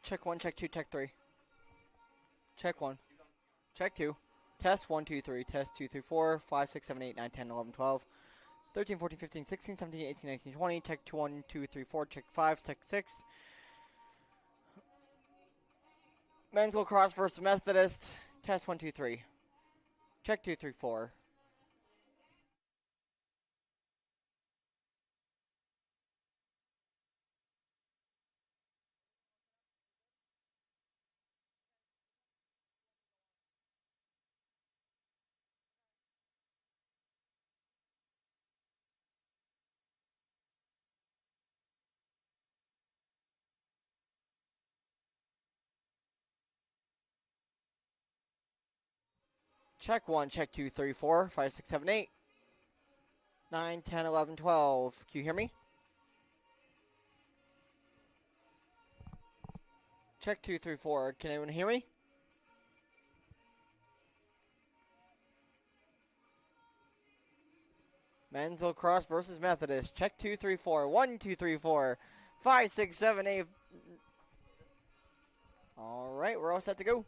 Check 1, check 2, check 3. Check 1. Check 2. Test 1, 2, 3. Test 2, 3, 4, 5, 6, 7, 8, 9, 10, 11, 12. 13, 14, 15, 16, 17, 18, 19, 20. Check 2, 1, 2, 3, 4. Check 5, check 6. Men's lacrosse versus Methodist. Test 1, 2, 3. Check 2, 3, 4. Check 1, check 2, 3, 4, 5, 6, 7, 8. 9, 10, 11, 12. Can you hear me? Check 2, 3, 4. Can anyone hear me? Men's lacrosse versus Methodist. Check 2, 3, 4. 1, 2, 3, 4. 5, 6, 7, 8. All right, we're all set to go.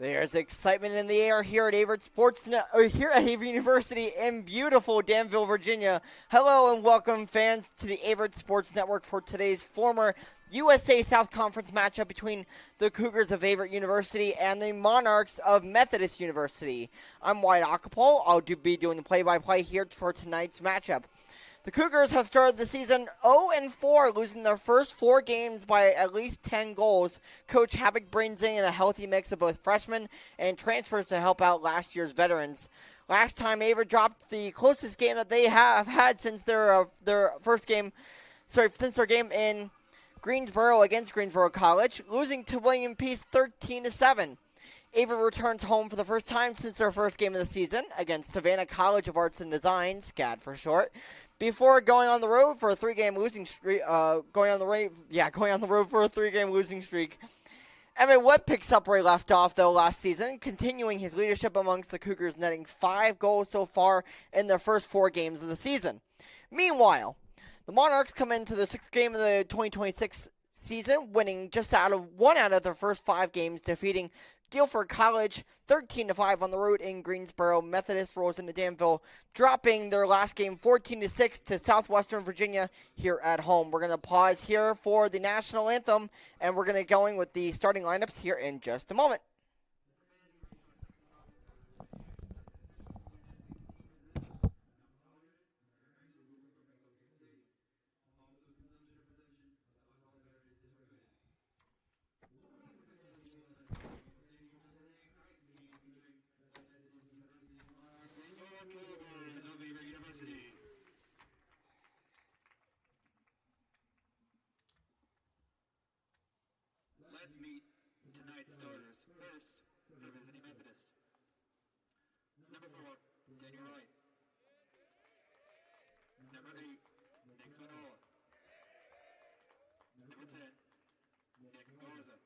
There's excitement in the air here at Averett University in beautiful Danville, Virginia. Hello and welcome, fans, to the Averett Sports Network for today's former USA South Conference matchup between the Cougars of Averett University and the Monarchs of Methodist University. I'm Wyatt Acapulco. I'll be doing the play-by-play here for tonight's matchup. The Cougars have started the season 0-4, losing their first 4 games by at least 10 goals. Coach Havoc brings in a healthy mix of both freshmen and transfers to help out last year's veterans. Last time Averett dropped the closest game that they have had since their game in Greensboro against Greensboro College, losing to William Peace 13-7. Averett returns home for the first time since their first game of the season against Savannah College of Arts and Design, SCAD for short, before going on the road for a 3-game losing streak. Emmett Webb picks up where he left off, though, last season, continuing his leadership amongst the Cougars, netting 5 goals so far in their first 4 games of the season. Meanwhile, the Monarchs come into the 6th game of the 2026 season, winning just one out of their first 5 games, defeating Guilford College 13-5 on the road in Greensboro. Methodist rolls into Danville, dropping their last game 14-6 to Southwestern Virginia here at home. We're going to pause here for the national anthem, and we're going to go in with the starting lineups here in just a moment. Let's meet tonight's starters. First, the visiting Methodist. Number 4, Daniel Wright. Number 8, Nick Spinola. Number 10, Nick Garza.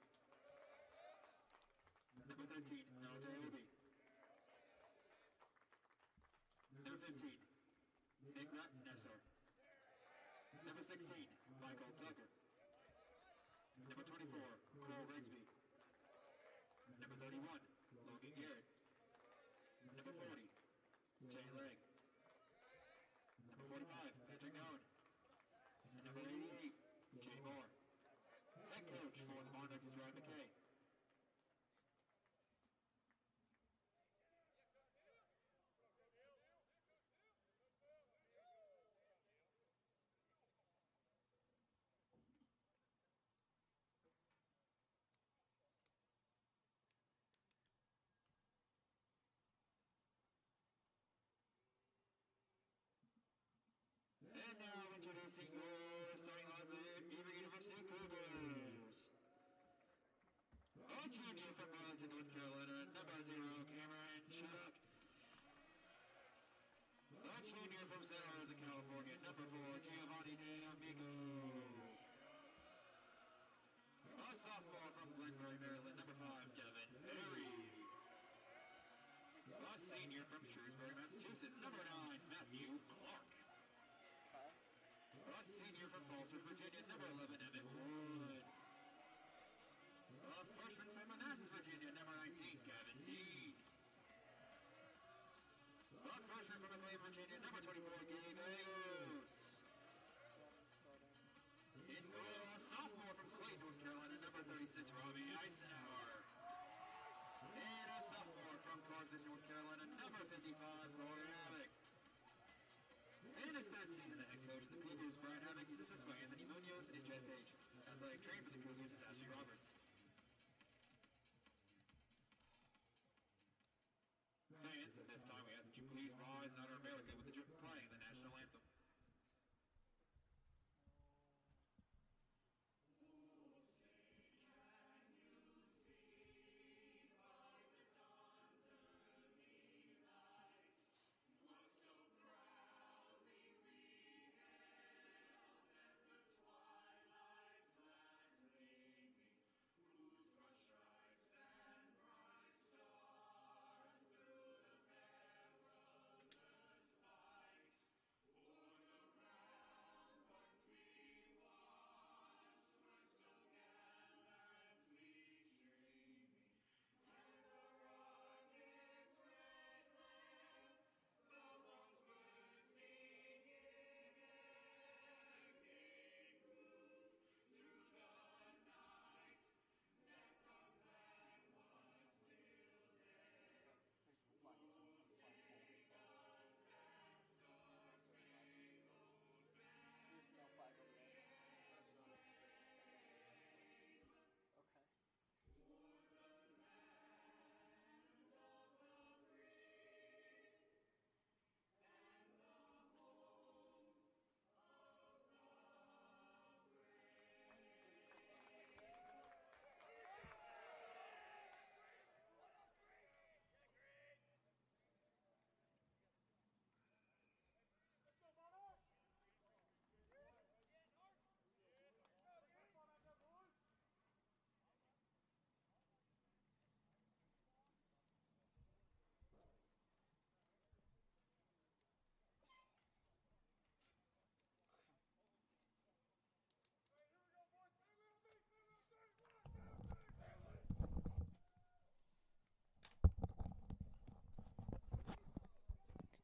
Number 13, Alta Obi. Number 15, Nick Nesser. Number 16, Michael Tucker. Number 24, Cole Rigsby. Number 31, Logan Garrett. Number 40, Jay Legg. Number 45, Patrick Owen. And number 88, Jay Moore. Head coach for the Monarchs is Ryan McKay. And now introducing your starting lineup, Averett University Cougars. A junior from Burlington, North Carolina, number 0, Cameron Chuck. A junior from Santa Rosa, California, number 4, Giovanni D'Amico. A sophomore from Glenbury, Maryland, number 5, Devin Perry. A senior from Shrewsbury, Massachusetts, number 9, Matthew Clark. A senior from Falls, Virginia, number 11, Emmett Wood. A freshman from Manassas, Virginia, number 19, Gavin Dean. A freshman from McLean, Virginia, number 24, Gabe Ayos. In goal, a sophomore from Clayton, North Carolina, number 36, Robbie Eisenhower. And a sophomore from Carthage, North Carolina, number 55, Rory Havoc. In his 3rd season as head coach of the Cougars, Brian Havoc is assisted by Anthony Munoz and Jed Page. Athletic trainer for the Cougars is Ashley Roberts. Fans, at this time we ask that you please rise and honor America with the playing the national anthem.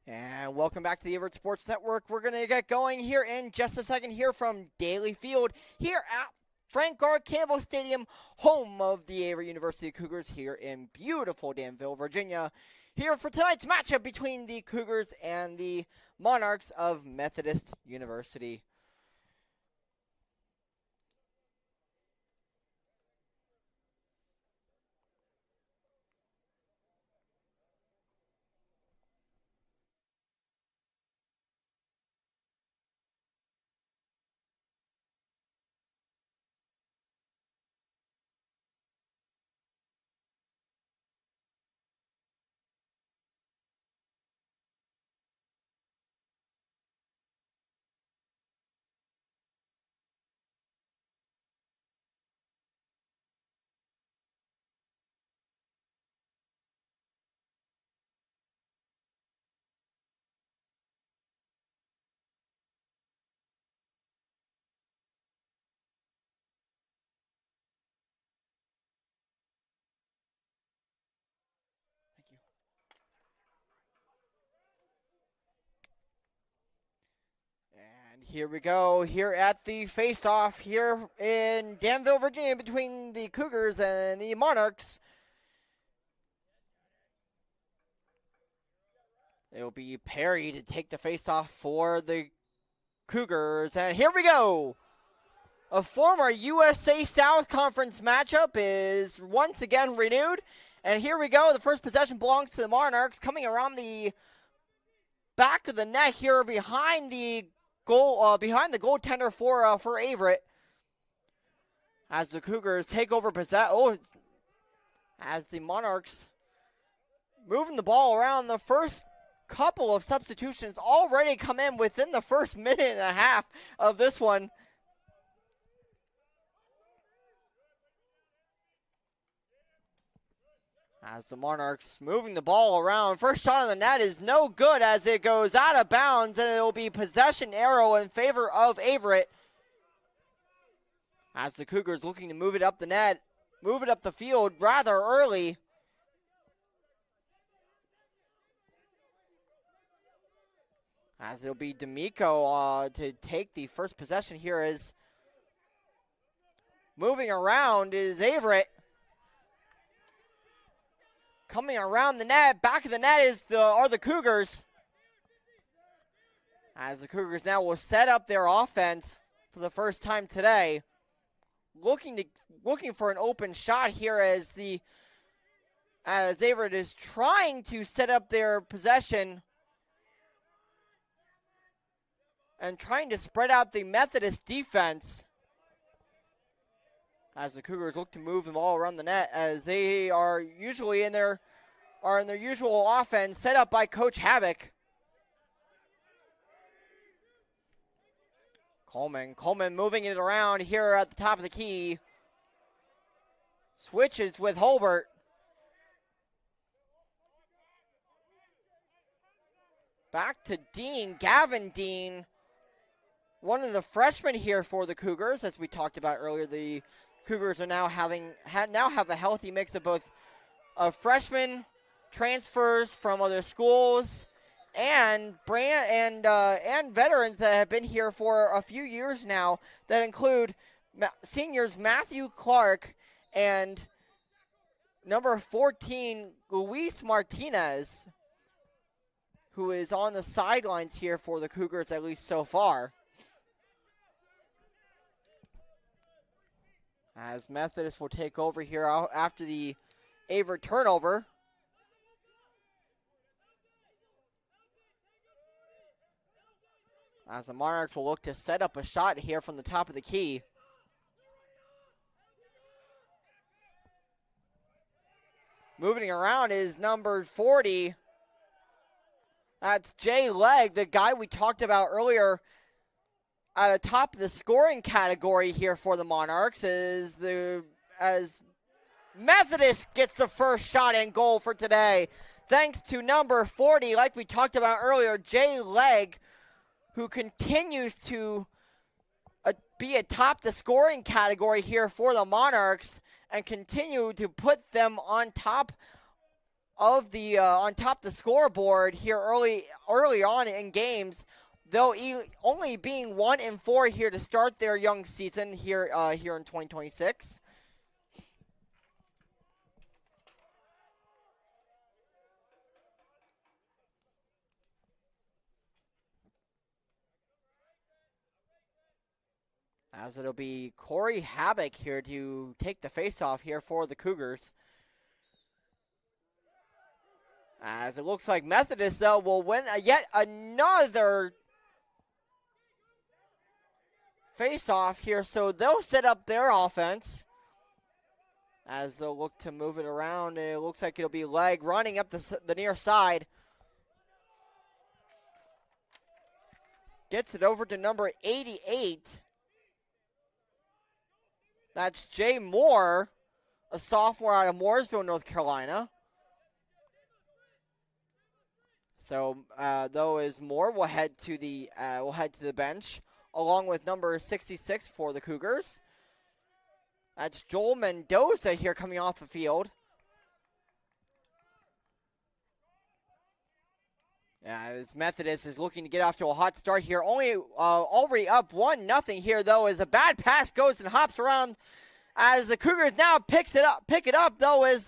And welcome back to the Averett Sports Network. We're going to get going here in just a second here from Daly Field here at Frank R. Campbell Stadium, home of the Averett University Cougars here in beautiful Danville, Virginia. Here for tonight's matchup between the Cougars and the Monarchs of Methodist University. And here we go, here at the face-off here in Danville, Virginia, between the Cougars and the Monarchs. It will be Perry to take the face-off for the Cougars. And here we go. A former USA South Conference matchup is once again renewed. And here we go. The first possession belongs to the Monarchs, coming around the back of the net here behind the goaltender for Averett, as the Cougars take over possession. As the Monarchs moving the ball around. The first couple of substitutions already come in within the first minute and a half of this one. As the Monarchs moving the ball around. First shot on the net is no good as it goes out of bounds, and it will be possession arrow in favor of Averett. As the Cougars looking to move it up the net, move it up the field rather early. As it'll be D'Amico to take the first possession here. Is moving around is Averett. Coming around the net, back of the net are the Cougars. As the Cougars now will set up their offense for the first time today. Looking for an open shot here as Averett is trying to set up their possession and trying to spread out the Methodist defense. As the Cougars look to move them all around the net, as they are usually in their usual offense set up by Coach Havoc. Coleman moving it around here at the top of the key. Switches with Holbert. Back to Dean, Gavin Dean. One of the freshmen here for the Cougars, as we talked about earlier. The Cougars are now have a healthy mix of both freshmen, transfers from other schools, and veterans that have been here for a few years now. That include seniors Matthew Clark and number 14 Luis Martinez, who is on the sidelines here for the Cougars, at least so far. As Methodist will take over here after the Averett turnover. As the Monarchs will look to set up a shot here from the top of the key. Moving around is number 40. That's Jay Legg, the guy we talked about earlier at the top of the scoring category here for the Monarchs, as Methodist gets the first shot and goal for today. Thanks to number 40, like we talked about earlier, Jay Legg, who continues to be atop the scoring category here for the Monarchs and continue to put them on top of the on top of the scoreboard here early on in games, though only being 1-4 here to start their young season here in 2026. As it'll be Corey Havoc here to take the faceoff here for the Cougars. As it looks like Methodist, though, will win yet another faceoff here. So they'll set up their offense as they'll look to move it around. It looks like it'll be Leg running up the near side. Gets it over to number 88. That's Jay Moore, a sophomore out of Mooresville, North Carolina. So, though, is Moore will head to the bench along with number 66 for the Cougars. That's Joel Mendoza here coming off the field. As Methodist is looking to get off to a hot start here. Already up 1-0 here, though, as a bad pass goes and hops around as the Cougars now pick it up, though, as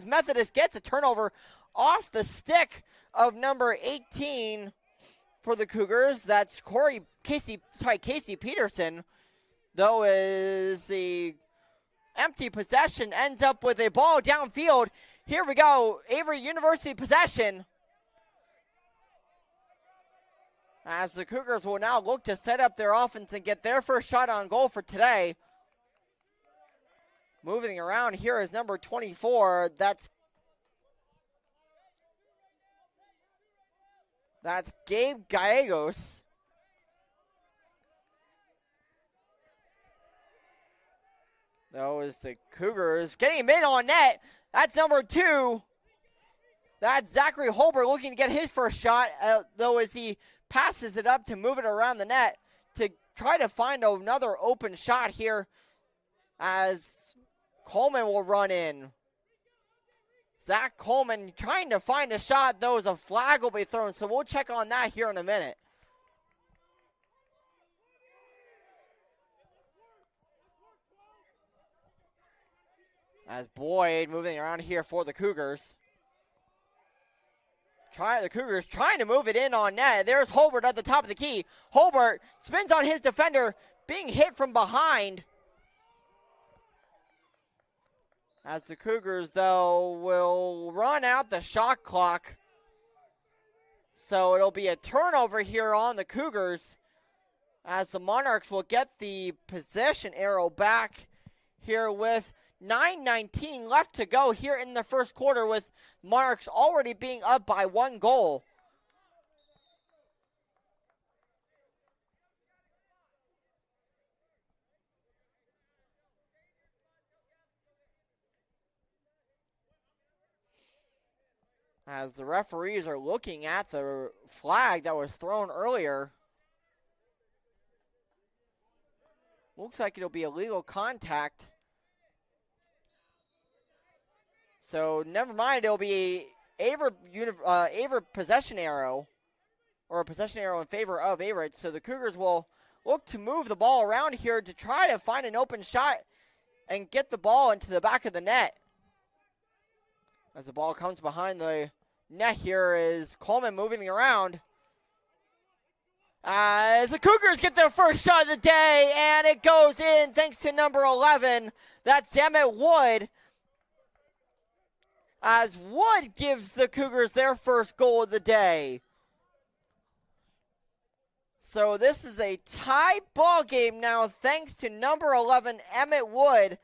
Methodist gets a turnover off the stick of number 18 for the Cougars. That's Casey Peterson, though, as the empty possession ends up with a ball downfield. Here we go, Averett University possession. As the Cougars will now look to set up their offense and get their first shot on goal for today. Moving around here is number 24. That's Gabe Gallegos. Though is the Cougars getting him in on net. That's number 2. That's Zachary Holbert looking to get his first shot, though, as he passes it up to move it around the net to try to find another open shot here as Coleman will run in. Zach Coleman trying to find a shot, though, as a flag will be thrown, so we'll check on that here in a minute. As Boyd moving around here for the Cougars. The Cougars trying to move it in on net. There's Holbert at the top of the key. Holbert spins on his defender, being hit from behind. As the Cougars, though, will run out the shot clock. So it'll be a turnover here on the Cougars as the Monarchs will get the possession arrow back here with 9:19 left to go here in the first quarter, with Monarchs already being up by 1 goal. As the referees are looking at the flag that was thrown earlier. Looks like it'll be illegal contact. So never mind, it'll be Averett possession arrow, or a possession arrow in favor of Averett. So the Cougars will look to move the ball around here to try to find an open shot and get the ball into the back of the net. As the ball comes behind the net here is Coleman moving around. As the Cougars get their first shot of the day, and it goes in thanks to number 11. That's Emmett Wood. As Wood gives the Cougars their first goal of the day. So this is a tie ball game now thanks to number 11, Emmett Wood,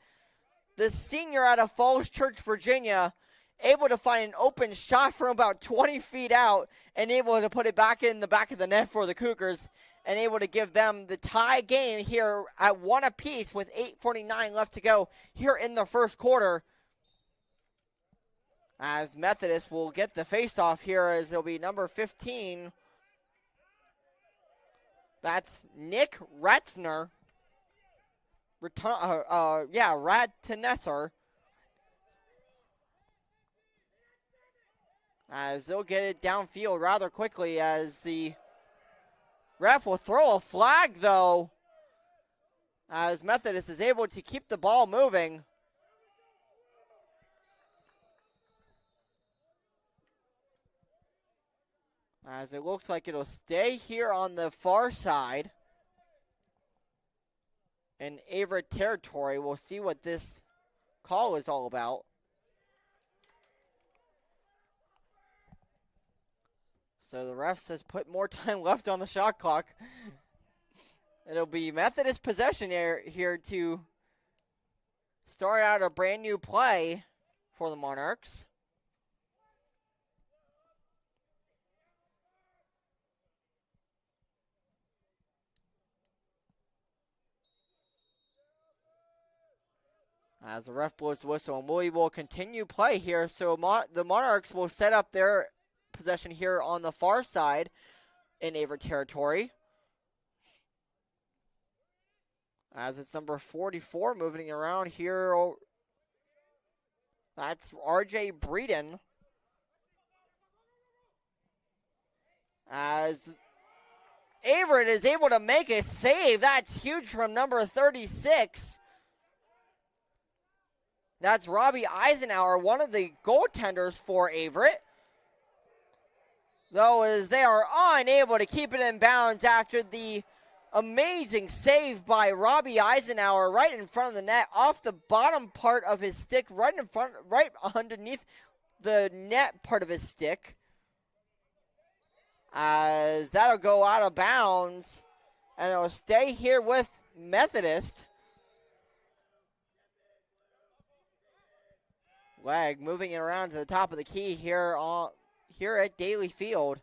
the senior out of Falls Church, Virginia, able to find an open shot from about 20 feet out and able to put it back in the back of the net for the Cougars and able to give them the tie game here at 1 apiece with 8:49 left to go here in the first quarter. As Methodist will get the face-off here, as it'll be number 15. That's Nick Retzner. Ratnesser. As they'll get it downfield rather quickly, as the ref will throw a flag, though, as Methodist is able to keep the ball moving. As it looks like it'll stay here on the far side in Averett territory. We'll see what this call is all about. So the ref says put more time left on the shot clock. It'll be Methodist possession here to start out a brand new play for the Monarchs. As the ref blows the whistle, and we will continue play here. So the Monarchs will set up their possession here on the far side in Averett territory. As it's number 44 moving around here. That's RJ Breeden. As Averett is able to make a save. That's huge from number 36. That's Robbie Eisenhower, one of the goaltenders for Averett. Though, as they are unable to keep it in bounds after the amazing save by Robbie Eisenhower right in front of the net, off the bottom part of his stick, right underneath the net part of his stick. As that'll go out of bounds, and it'll stay here with Methodist. Leg moving it around to the top of the key here at Daly Field.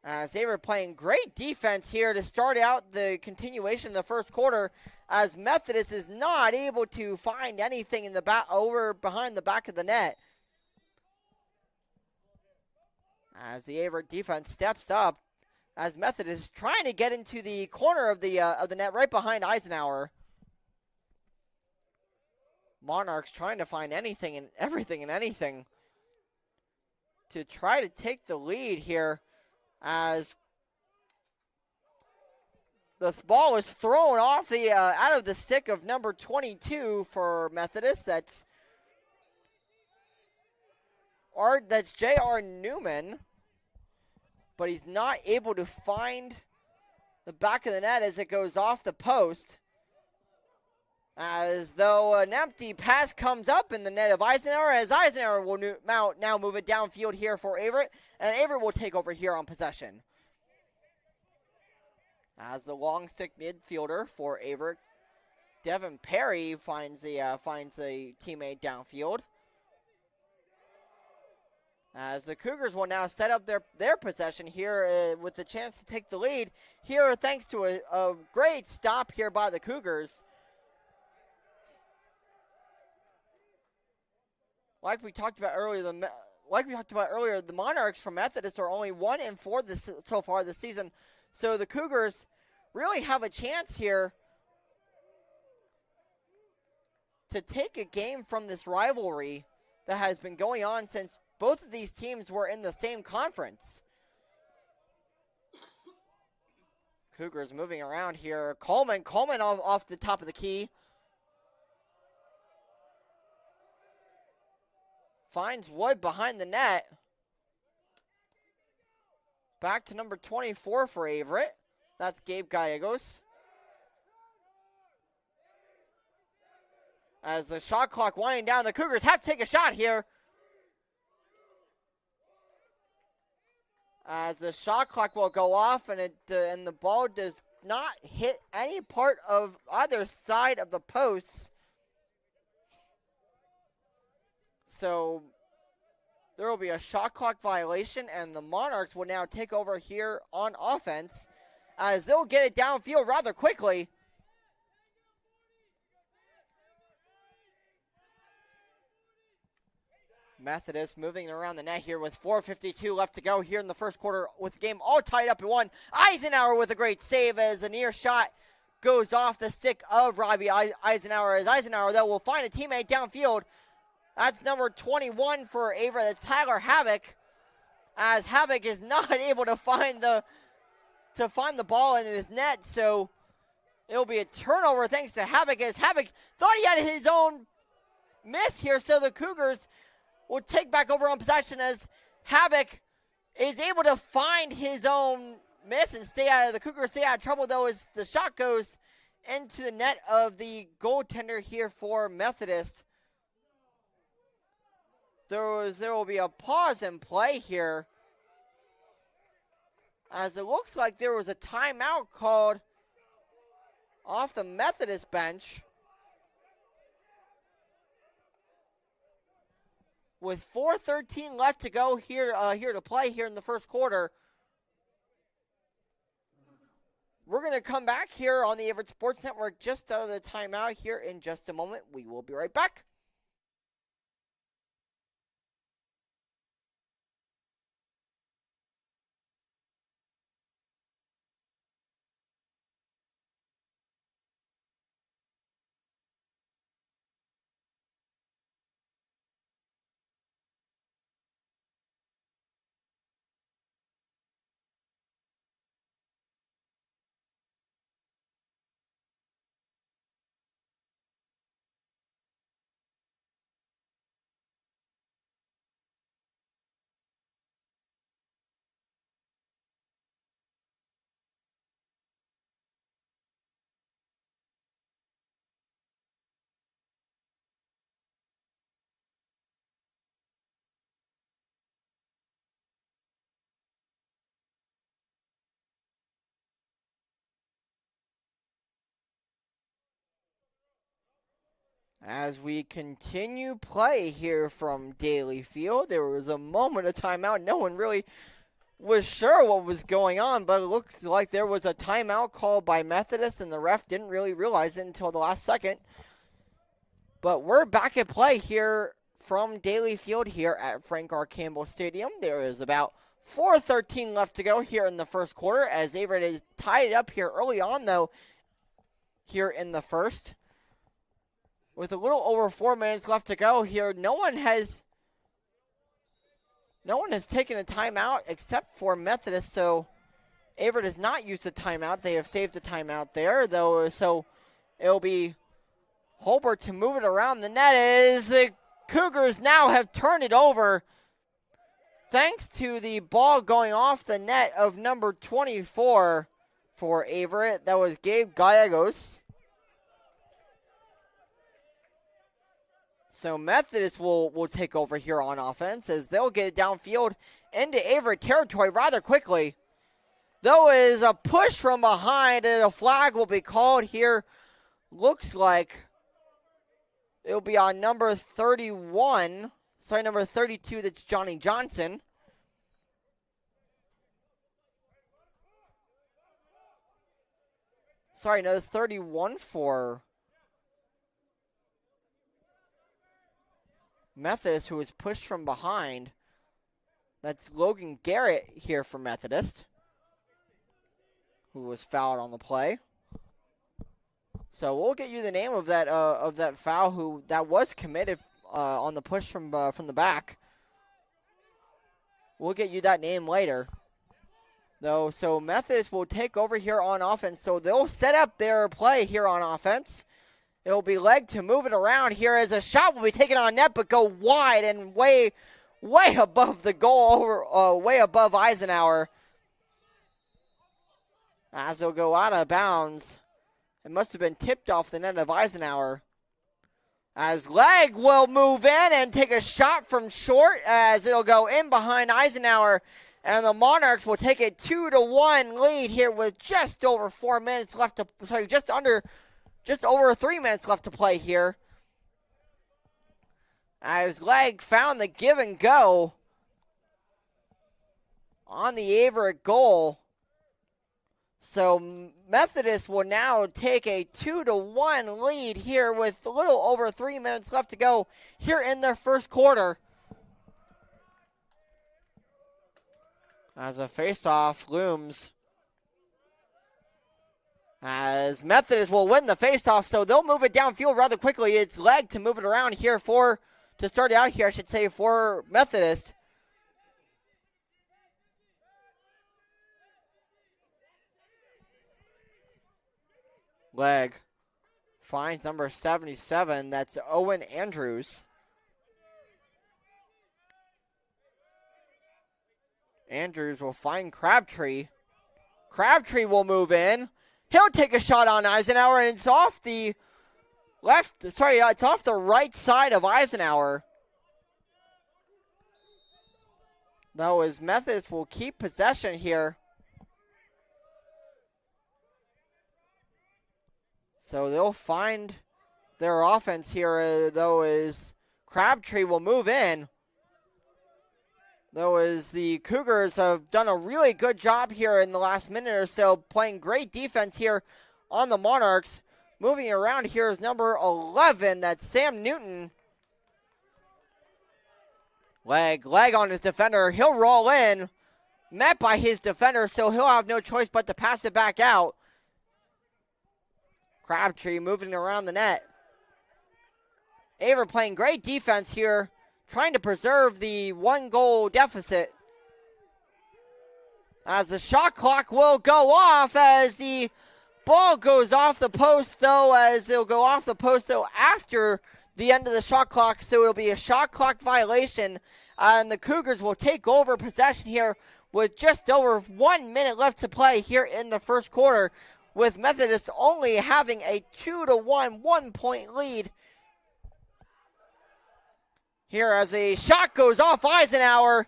As they were playing great defense here to start out the continuation of the first quarter, as Methodist is not able to find anything in the back over behind the back of the net. As the Averett defense steps up, as Methodist is trying to get into the corner of the net right behind Eisenhower. Monarchs trying to find anything and everything and anything to try to take the lead here, as the ball is thrown off the out of the stick of number 22 for Methodist. That's J.R. Newman, but he's not able to find the back of the net as it goes off the post. As though an empty pass comes up in the net of Eisenhower, as Eisenhower will now move it downfield here for Averett, and Averett will take over here on possession. As the long stick midfielder for Averett, Devin Perry finds a teammate downfield. As the Cougars will now set up their possession here with the chance to take the lead here, thanks to a great stop here by the Cougars. Like we talked about earlier, the Monarchs from Methodist are only 1-4 so far this season. So the Cougars really have a chance here to take a game from this rivalry that has been going on since both of these teams were in the same conference. Cougars moving around here. Coleman off the top of the key. Finds Wood behind the net. Back to number 24 for Averett. That's Gabe Gallegos. As the shot clock winding down, the Cougars have to take a shot here. As the shot clock will go off, and the ball does not hit any part of either side of the posts. So there will be a shot clock violation, and the Monarchs will now take over here on offense, as they'll get it downfield rather quickly. Methodist moving around the net here with 4:52 left to go here in the first quarter, with the game all tied up at 1. Eisenhower with a great save as a near shot goes off the stick of Robbie Eisenhower, as Eisenhower, though, will find a teammate downfield. That's number 21 for Averett. That's Tyler Havoc. As Havoc is not able to find the ball in his net, so it'll be a turnover thanks to Havoc, as Havoc thought he had his own miss here, so the Cougars will take back over on possession as Havoc is able to find his own miss and the Cougars stay out of trouble, though, as the shot goes into the net of the goaltender here for Methodist. There will be a pause in play here, as it looks like there was a timeout called off the Methodist bench. With 4:13 left to go here to play here in the first quarter. We're going to come back here on the Averett Sports Network just out of the timeout here in just a moment. We will be right back. As we continue play here from Daly Field, there was a moment of timeout. No one really was sure what was going on, but it looks like there was a timeout called by Methodist, and the ref didn't really realize it until the last second. But we're back at play here from Daly Field here at Frank R. Campbell Stadium. There is about 4:13 left to go here in the first quarter, as Averett is tied it up here early on, though, here in the first. With a little over 4 minutes left to go here, no one has taken a timeout except for Methodist, so Averett has not used a timeout. They have saved a timeout there, though, so it'll be Holbert to move it around the net as the Cougars now have turned it over thanks to the ball going off the net of number 24 for Averett. That was Gabe Gallegos. So Methodist will take over here on offense, as they'll get it downfield into Averett territory rather quickly. Though it is a push from behind, and a flag will be called here. Looks like it'll be on number 32, that's Johnny Johnson. Sorry, no, that's 31 for Methodist, who was pushed from behind. That's Logan Garrett here for Methodist, who was fouled on the play. So we'll get you the name of that foul that was committed on the push from the back. We'll get you that name later, though. So Methodist will take over here on offense. So they'll set up their play here on offense. It'll be leg to move it around here, as a shot will be taken on net, but go wide and way above the goal, way above Eisenhower. As it'll go out of bounds. It must have been tipped off the net of Eisenhower. As leg will move in and take a shot from short, as it'll go in behind Eisenhower. And the Monarchs will take a 2-1 lead here with just over 4 minutes left to, just over 3 minutes left to play here. As leg found the give and go on the Averett goal. So Methodist will now take a 2-1 lead here with a little over 3 minutes left to go here in their first quarter. As a face-off looms, as Methodist will win the face-off, so they'll move it downfield rather quickly. It's leg to move it around here to to start out here, I should say, for Methodist. Leg finds number 77. That's Owen Andrews. Andrews will find Crabtree. Crabtree will move in. He'll take a shot on Eisenhower, and it's off the it's off the right side of Eisenhower. Though his Methodist will keep possession here. So they'll find their offense here, though, as Crabtree will move in. Though, as the Cougars have done a really good job here in the last minute or so, playing great defense here on the Monarchs. Moving around here is number 11, that's Sam Newton. Leg on his defender. He'll roll in, met by his defender, so he'll have no choice but to pass it back out. Crabtree moving around the net. Averett playing great defense here, trying to preserve the 1-goal deficit. As the shot clock will go off as the ball goes off the post, though, as it'll go off the post, though, after the end of the shot clock, so it'll be a shot clock violation, and the Cougars will take over possession here with just over 1 minute left to play here in the first quarter, with Methodist only having a 2-1 1-point lead. Here as a shot goes off Eisenhower,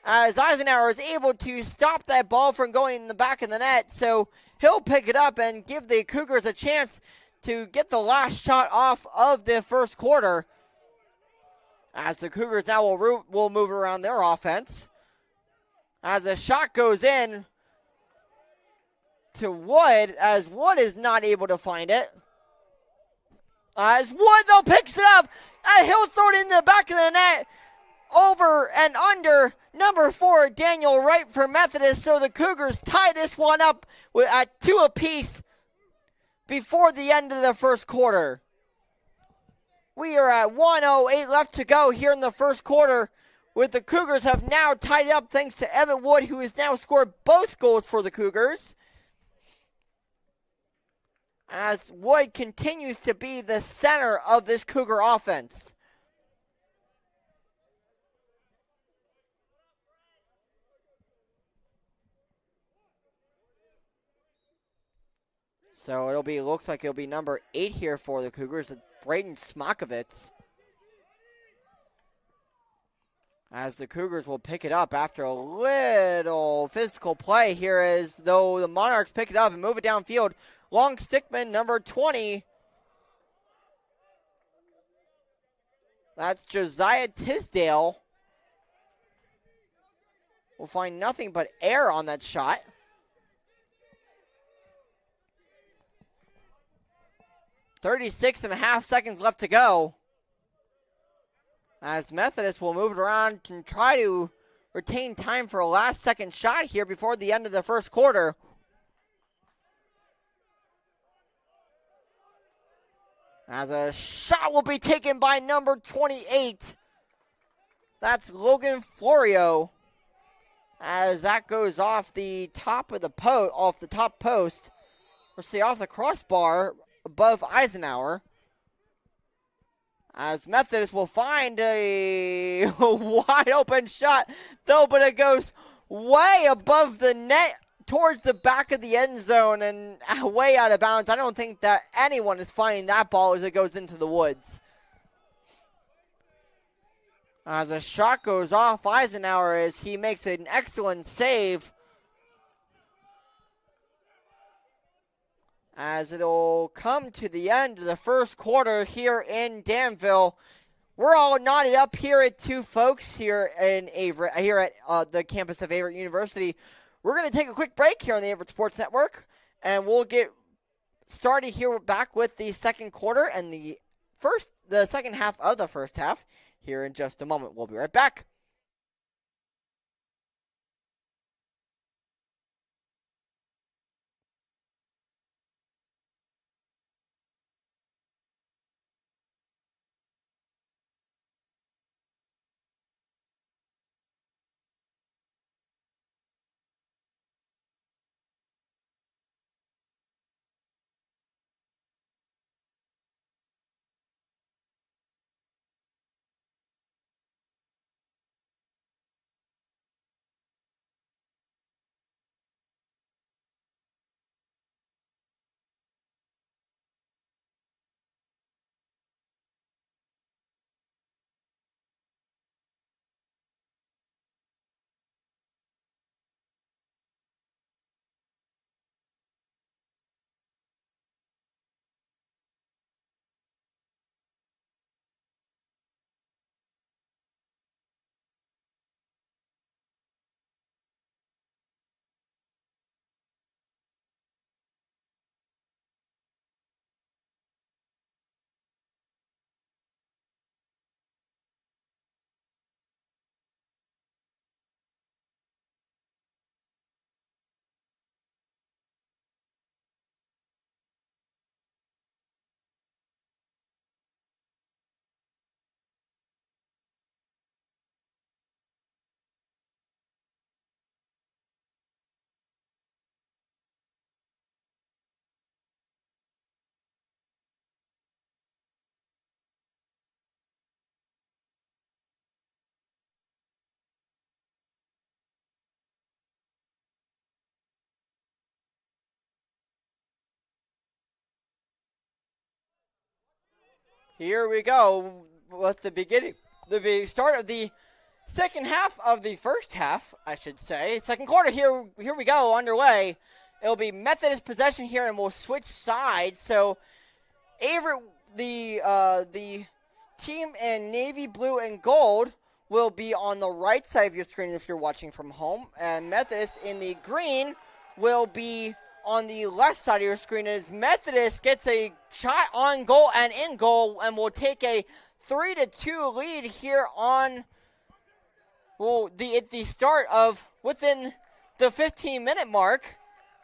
as Eisenhower is able to stop that ball from going in the back of the net, so he'll pick it up and give the Cougars a chance to get the last shot off of the first quarter. As the Cougars now will move around their offense. As the shot goes in to Wood, as Wood is not able to find it. As Wood, though, picks it up, and he'll throw it in the back of the net, over and under number 4, Daniel Wright for Methodist. So the Cougars tie this one up at 2 apiece before the end of the first quarter. We are at 1:08 left to go here in the first quarter, with the Cougars have now tied up thanks to Evan Wood, who has now scored both goals for the Cougars. As Wood continues to be the center of this Cougar offense. So looks like it'll be number 8 here for the Cougars, Braden Smokovitz. As the Cougars will pick it up after a little physical play here, as though the Monarchs pick it up and move it downfield. Long stickman, number 20. That's Josiah Tisdale. We'll find nothing but air on that shot. .36.5 seconds left to go. As Methodist will move it around and try to retain time for a last-second shot here before the end of the first quarter. As a shot will be taken by number 28. That's Logan Florio. As that goes off the top of the off the top post, or say off the crossbar above Eisenhower. As Methodist will find a wide open shot, though, but it goes way above the net towards the back of the end zone and way out of bounds. I don't think that anyone is finding that ball as it goes into the woods. As a shot goes off Eisenhower as he makes an excellent save. As it'll come to the end of the first quarter here in Danville. We're all knotted up here at 2 folks here in Averett, here at the campus of Averett University. We're going to take a quick break here on the Averett Sports Network, and we'll get started here back with the second quarter and the second half of the first half here in just a moment. We'll be right back. Here we go with the start of the second half of the first half, I should say. Second quarter, here we go, underway. It'll be Methodist possession here, and we'll switch sides. So, Averett, the team in navy blue and gold, will be on the right side of your screen if you're watching from home. And Methodist in the green will be on the left side of your screen as Methodist gets a shot on goal and in goal, and will take a 3-2 lead here on the start of within the 15-minute mark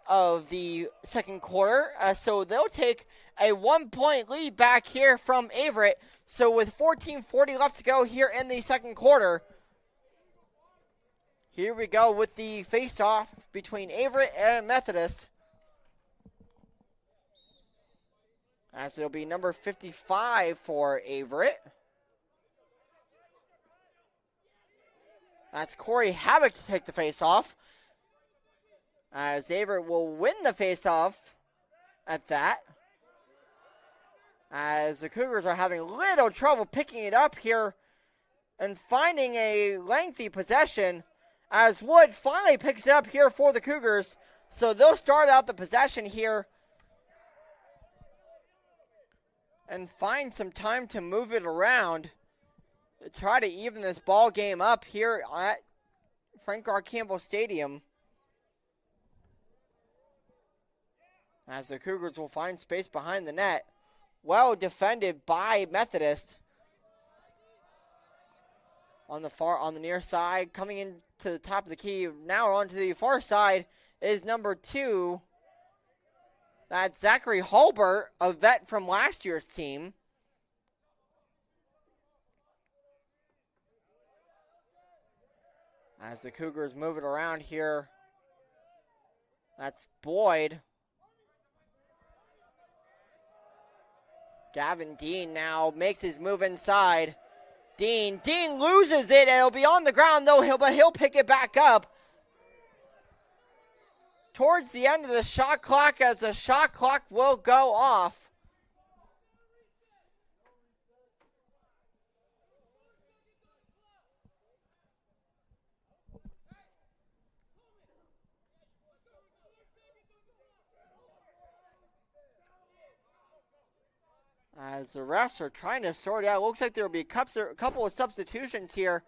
of the second quarter. So they'll take a 1-point lead back here from Averett. So with 14:40 left to go here in the second quarter, here we go with the face-off between Averett and Methodist. As it'll be number 55 for Averett. That's Corey Havoc to take the face-off. As Averett will win the face-off at that. As the Cougars are having little trouble picking it up here and finding a lengthy possession. As Wood finally picks it up here for the Cougars. So they'll start out the possession here and find some time to move it around to try to even this ball game up here at Frank R. Campbell Stadium. As the Cougars will find space behind the net. Well defended by Methodist. On the near side, coming into the top of the key. Now onto the far side is number 2. That's Zachary Hulbert, a vet from last year's team. As the Cougars move it around here, that's Boyd. Gavin Dean now makes his move inside. Dean loses it, and it'll be on the ground though, but he'll pick it back up towards the end of the shot clock, as the shot clock will go off. As the refs are trying to sort it out, it looks like there will be a couple of substitutions here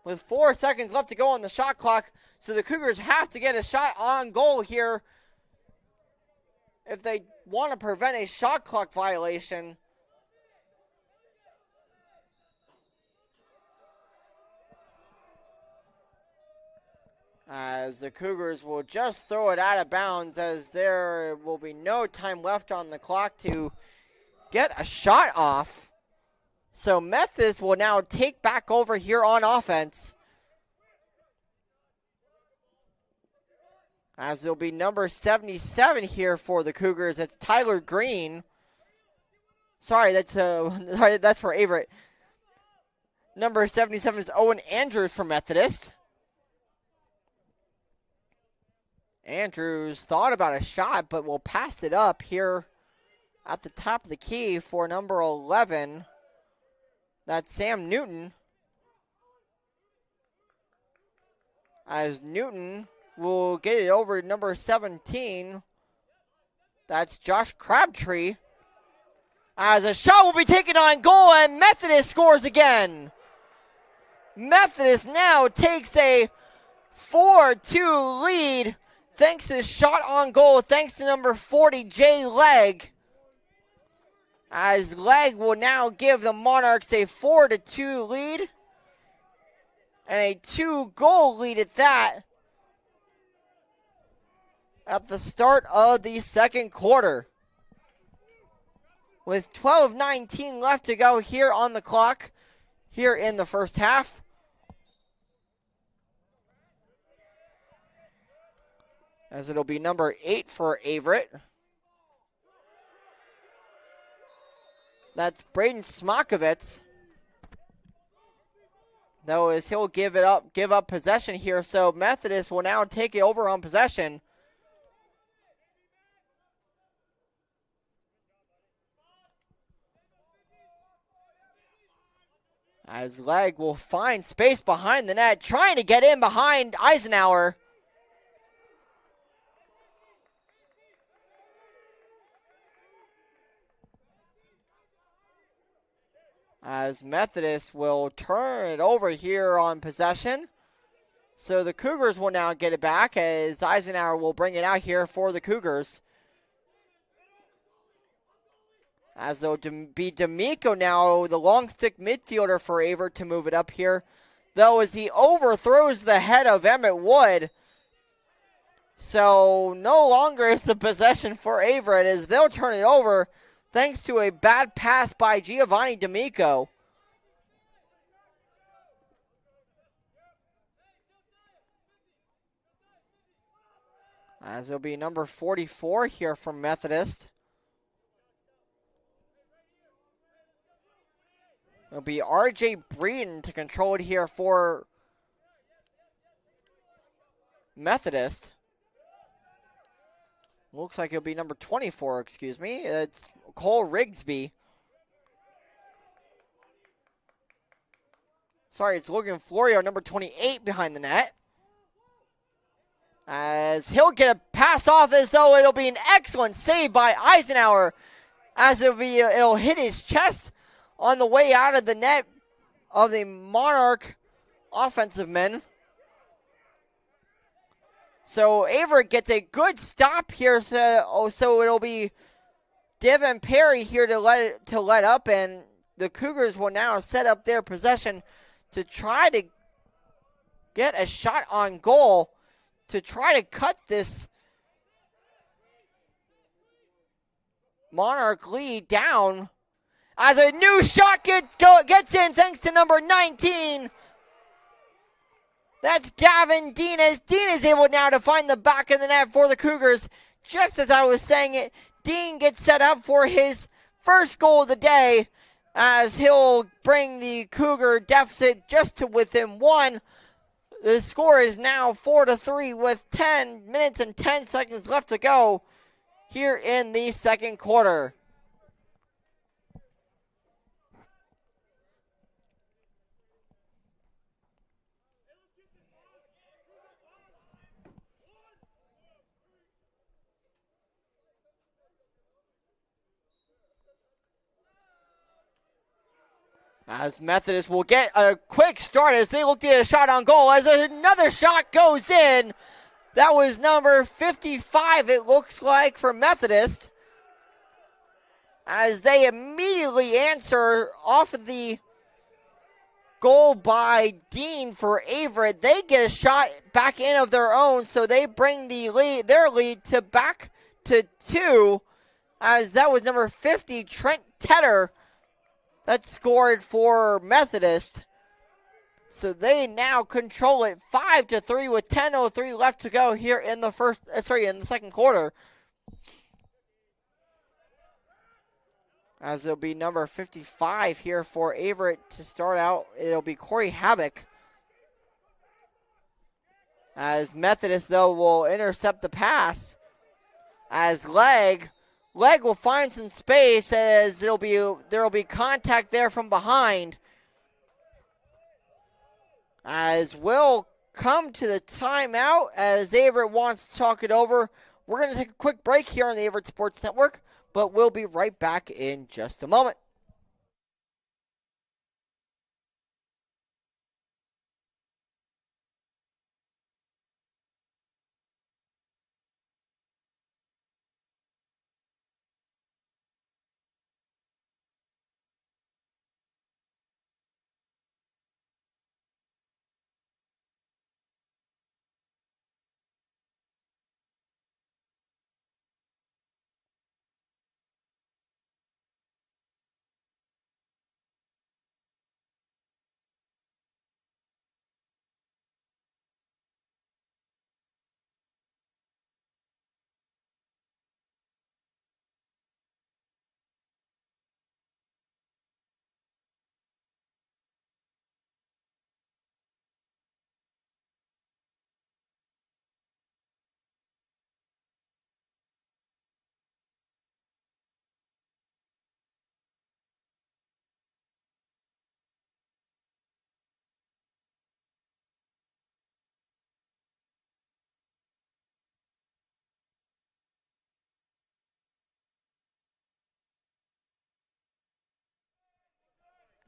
with 4 seconds left to go on the shot clock. So the Cougars have to get a shot on goal here if they want to prevent a shot clock violation. As the Cougars will just throw it out of bounds, as there will be no time left on the clock to get a shot off. So Methodist will now take back over here on offense. As it'll be number 77 here for the Cougars. That's Tyler Green. Sorry, that's for Averett. Number 77 is Owen Andrews for Methodist. Andrews thought about a shot, but will pass it up here at the top of the key for number 11. That's Sam Newton. As Newton will get it over to number 17. That's Josh Crabtree. As a shot will be taken on goal, and Methodist scores again. Methodist now takes a 4-2 lead thanks to the shot on goal, thanks to number 40, Jay Legg. As Legg will now give the Monarchs a 4-2 lead. And a 2-goal lead at that. At the start of the second quarter. With 12:19 left to go here on the clock. Here in the first half. As it'll be number 8 for Averett. That's Braden Smokovitz. Though as he'll give up possession here. So Methodist will now take it over on possession. As Legg will find space behind the net, trying to get in behind Eisenhower. As Methodist will turn it over here on possession. So the Cougars will now get it back as Eisenhower will bring it out here for the Cougars. As there'll be D'Amico now, the long stick midfielder for Averett to move it up here. Though as he overthrows the head of Emmett Wood. So no longer is the possession for Averett as they'll turn it over thanks to a bad pass by Giovanni D'Amico. As it'll be number 44 here from Methodist. It'll be R.J. Breeden to control it here for Methodist. Looks like it'll be number 24, excuse me. It's Cole Rigsby. Sorry, it's Logan Florio, number 28 behind the net. As he'll get a pass off as though it'll be an excellent save by Eisenhower. As it'll hit his chest on the way out of the net of the Monarch offensive men. So Averett gets a good stop here. So it'll be Devin Perry here to let up, and the Cougars will now set up their possession to try to get a shot on goal to try to cut this Monarch lead down. As a new shot gets in thanks to number 19. That's Gavin Dean. Dean is able now to find the back of the net for the Cougars. Just as I was saying it, Dean gets set up for his first goal of the day as he'll bring the Cougar deficit just to within one. The score is now 4-3 with 10 minutes and 10 seconds left to go here in the second quarter. As Methodist will get a quick start as they look to get a shot on goal. As another shot goes in. That was number 55, it looks like, for Methodist. As they immediately answer off of the goal by Dean for Averett. They get a shot back in of their own, so they bring their lead to back to 2. As that was number 50, Trent Tedder, that scored for Methodist. So they now control it 5-3 with 10:03 left to go here in the second quarter. As it'll be number 55 here for Averett to start out. It'll be Corey Havoc. As Methodist, though, will intercept the pass. As Legg will find some space as there will be contact there from behind. As we'll come to the timeout as Averett wants to talk it over. We're going to take a quick break here on the Averett Sports Network, but we'll be right back in just a moment.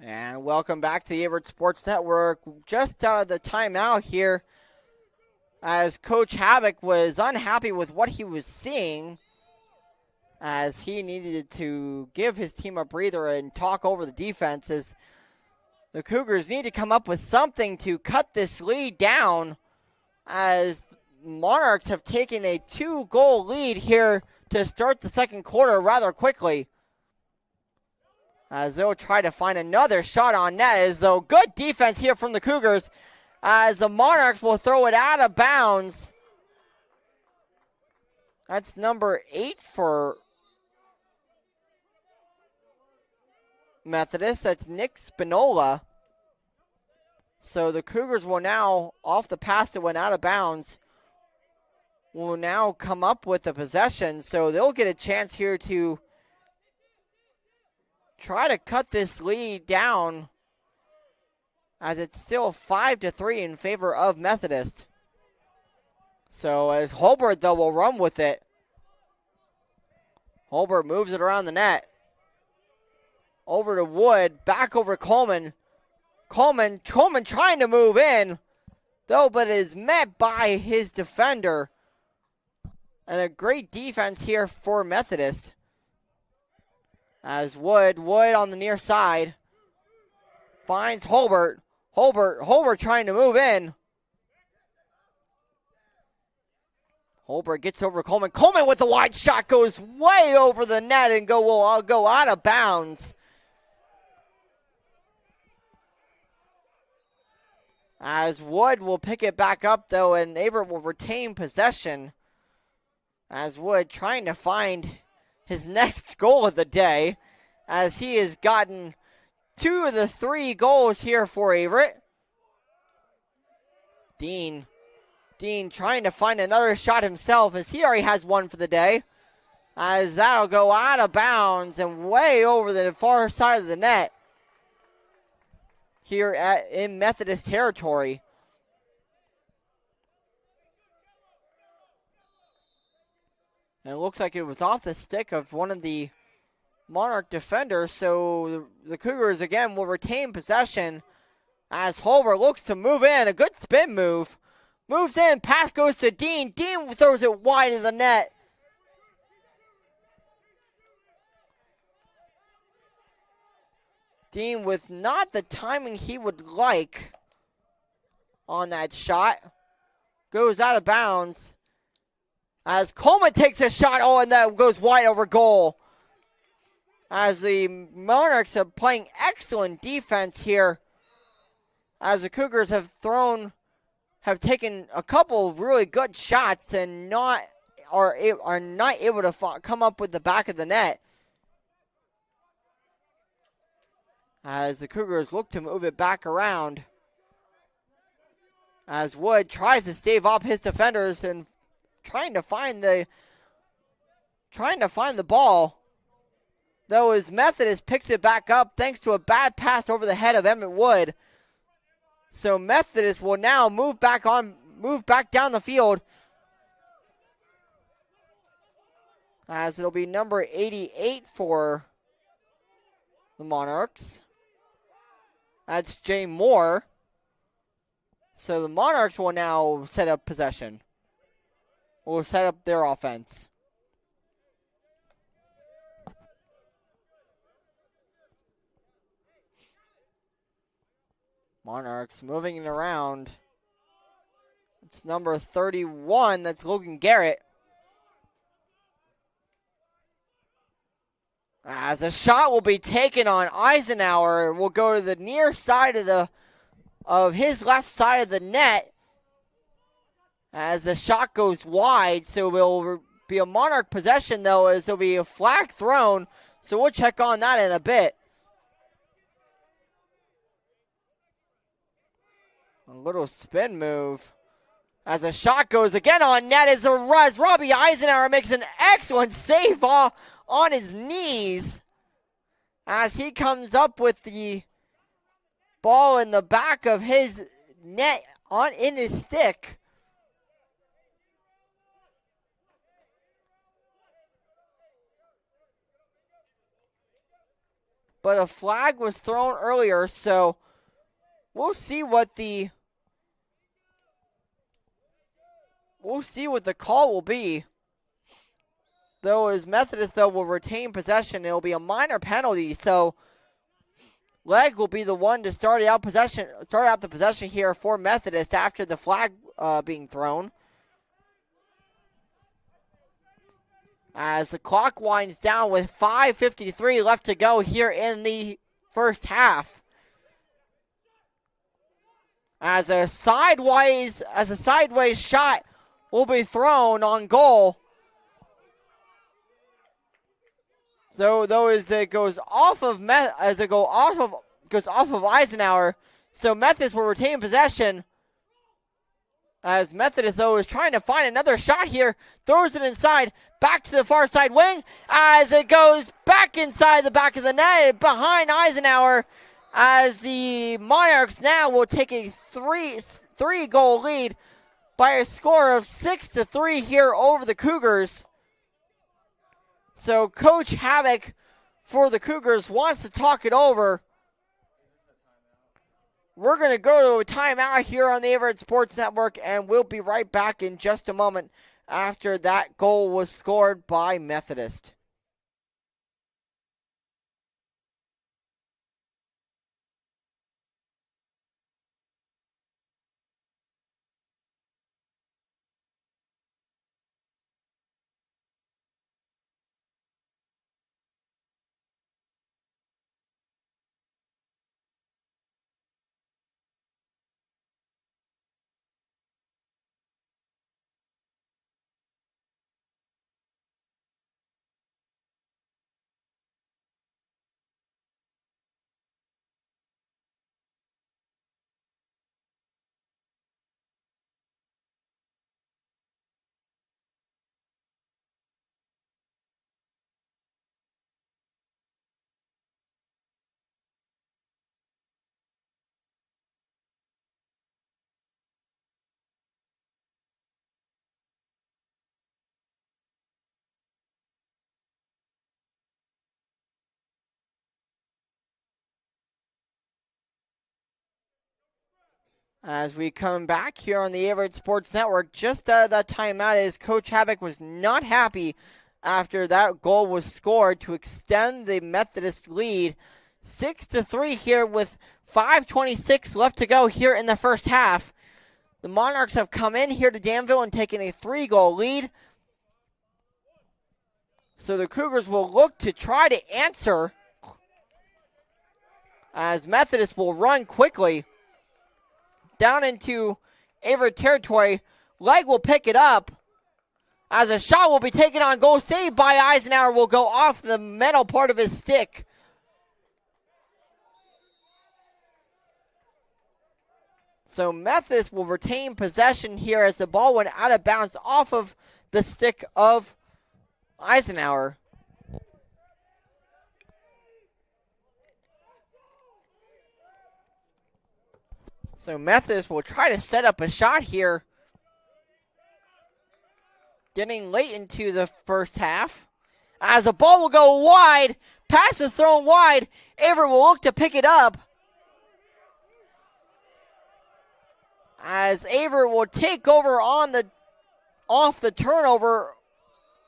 And welcome back to the Averett Sports Network. Just out of the timeout here, as Coach Havoc was unhappy with what he was seeing, as he needed to give his team a breather and talk over the defenses. The Cougars need to come up with something to cut this lead down, as Monarchs have taken a 2-goal lead here to start the second quarter rather quickly. As they'll try to find another shot on net, as though good defense here from the Cougars, as the Monarchs will throw it out of bounds. That's number 8 for Methodist. That's Nick Spinola. So the Cougars will now, off the pass that went out of bounds, will now come up with the possession. So they'll get a chance here to try to cut this lead down, as it's still 5-3 in favor of Methodist. So as Holbert, though, will run with it. Holbert moves it around the net. Over to Wood, back over Coleman. Coleman trying to move in, though, but is met by his defender. And a great defense here for Methodist. As Wood on the near side finds Holbert. Holbert trying to move in. Holbert gets over Coleman. Coleman with the wide shot goes way over the net and will go out of bounds. As Wood will pick it back up, though, and Averett will retain possession. As Wood trying to find his next goal of the day, as he has gotten 2 of the 3 goals here for Averett. Dean trying to find another shot himself, as he already has 1 for the day. As that'll go out of bounds and way over the far side of the net here in Methodist territory. And it looks like it was off the stick of one of the Monarch defenders, so the Cougars again will retain possession as Holbert looks to move in. A good spin move. Moves in, pass goes to Dean. Dean throws it wide of the net. Dean with not the timing he would like on that shot. Goes out of bounds. As Coleman takes a shot, and that goes wide over goal. As the Monarchs are playing excellent defense here. As the Cougars have taken a couple of really good shots and are not able to come up with the back of the net. As the Cougars look to move it back around. As Wood tries to stave off his defenders and trying to find the ball. Though as Methodist picks it back up thanks to a bad pass over the head of Emmett Wood. So Methodist will now move back down the field. As it'll be number 88 for the Monarchs. That's Jay Moore. So the Monarchs will now set up possession. Will set up their offense. Monarchs moving it around. It's number 31. That's Logan Garrett. As a shot will be taken on Eisenhower. Will go to the near side of his left side of the net. As the shot goes wide, so it will be a Monarch possession, though, as there'll be a flag thrown. So we'll check on that in a bit. A little spin move. As a shot goes again on net, as Robbie Eisenhower makes an excellent save on his knees. As he comes up with the ball in the back of his net in his stick. but a flag was thrown earlier, so we'll see what the call will be. Though as Methodist will retain possession, it'll be a minor penalty, so Leg will be the one to start out the possession here for Methodist after the flag being thrown. As the clock winds down with 5:53 left to go here in the first half. As a sideways shot will be thrown on goal. So though as it goes off of Eisenhower, so Methodist will retain possession. As Methodist though is trying to find another shot here, throws it inside, back to the far side wing, as it goes back inside the back of the net behind Eisenhower. As the Monarchs now will take a three goal lead by a score of 6-3 here over the Cougars. So Coach Havoc for the Cougars wants to talk it over. We're going to go to a timeout here on the Averett Sports Network, and we'll be right back in just a moment after that goal was scored by Methodist. As we come back here on the Averett Sports Network, just out of that timeout, as Coach Havoc was not happy after that goal was scored to extend the Methodist lead 6-3 here with 5:26 left to go here in the first half. The Monarchs have come in here to Danville and taken a 3-goal lead. So the Cougars will look to try to answer as Methodist will run quickly down into Averett territory. Leg will pick it up as a shot will be taken on goal. Saved by Eisenhower, will go off the metal part of his stick. So Methodist will retain possession here as the ball went out of bounds off of the stick of Eisenhower. So Methodist will try to set up a shot here. Getting late into the first half. As the ball will go wide. Pass is thrown wide. Averett will look to pick it up. As Averett will take over off the turnover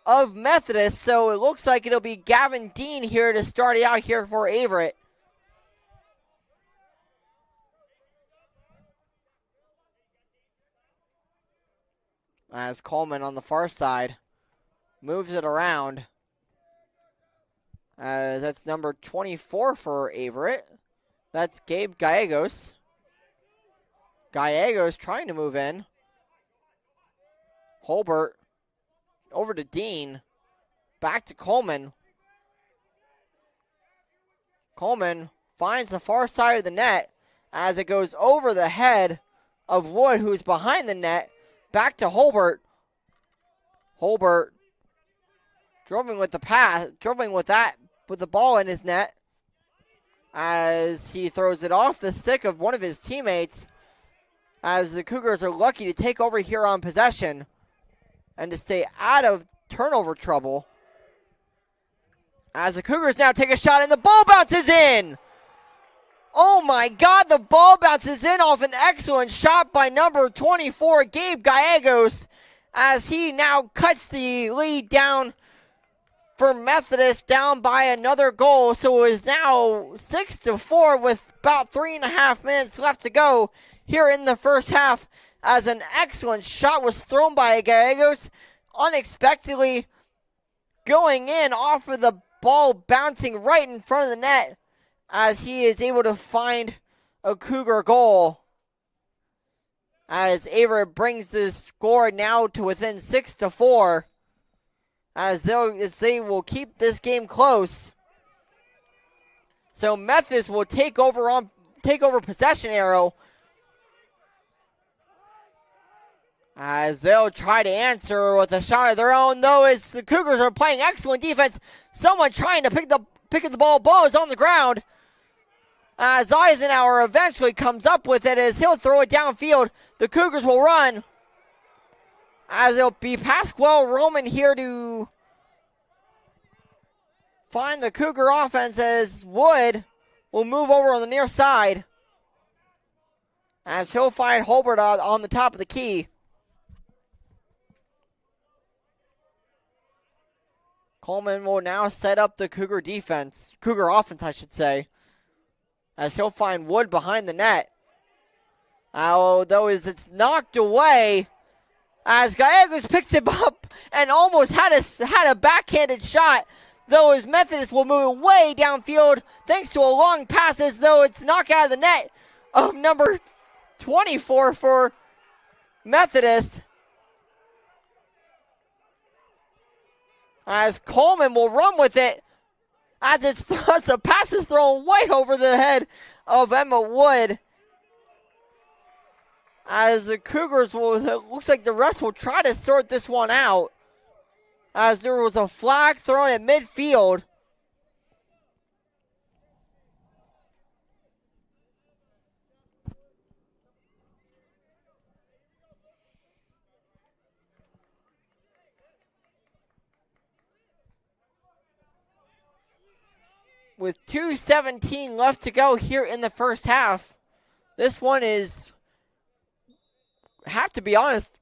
of Methodist. So it looks like it'll be Gavin Dean here to start it out here for Averett. As Coleman on the far side moves it around. That's number 24 for Averett. That's Gabe Gallegos. Gallegos trying to move in. Holbert over to Dean. Back to Coleman. Coleman finds the far side of the net as it goes over the head of Wood, who's behind the net. Back to Holbert. Holbert dribbling with the pass, with the ball in his net as he throws it off the stick of one of his teammates, as the Cougars are lucky to take over here on possession and to stay out of turnover trouble. As the Cougars now take a shot and the ball bounces in. Oh my God, the ball bounces in off an excellent shot by number 24, Gabe Gallegos, as he now cuts the lead down for Methodist, down by another goal. So it is now 6-4 with about 3.5 minutes left to go here in the first half, as an excellent shot was thrown by Gallegos, unexpectedly going in off of the ball bouncing right in front of the net, as he is able to find a Cougar goal. As Averett brings the score now to within 6-4. As they will keep this game close. So Methodist will take over possession arrow. As they'll try to answer with a shot of their own, though, as the Cougars are playing excellent defense. Someone trying to pick up the ball. Ball is on the ground. As Eisenhower eventually comes up with it, as he'll throw it downfield. The Cougars will run. As it'll be Pasquale Roman here to find the Cougar offense, as Wood will move over on the near side. As he'll find Holbert on the top of the key. Coleman will now set up the Cougar offense, I should say. As he'll find Wood behind the net. Though as it's knocked away, as Gallegos picks it up and almost had a backhanded shot, though his Methodist will move way downfield thanks to a long pass, as though it's knocked out of the net of number 24 for Methodist. As Coleman will run with it, as the pass is thrown way over the head of Emma Wood. As the Cougars it looks like the rest will try to sort this one out. As there was a flag thrown at midfield. With 2:17 left to go here in the first half, this one is, have to be honest,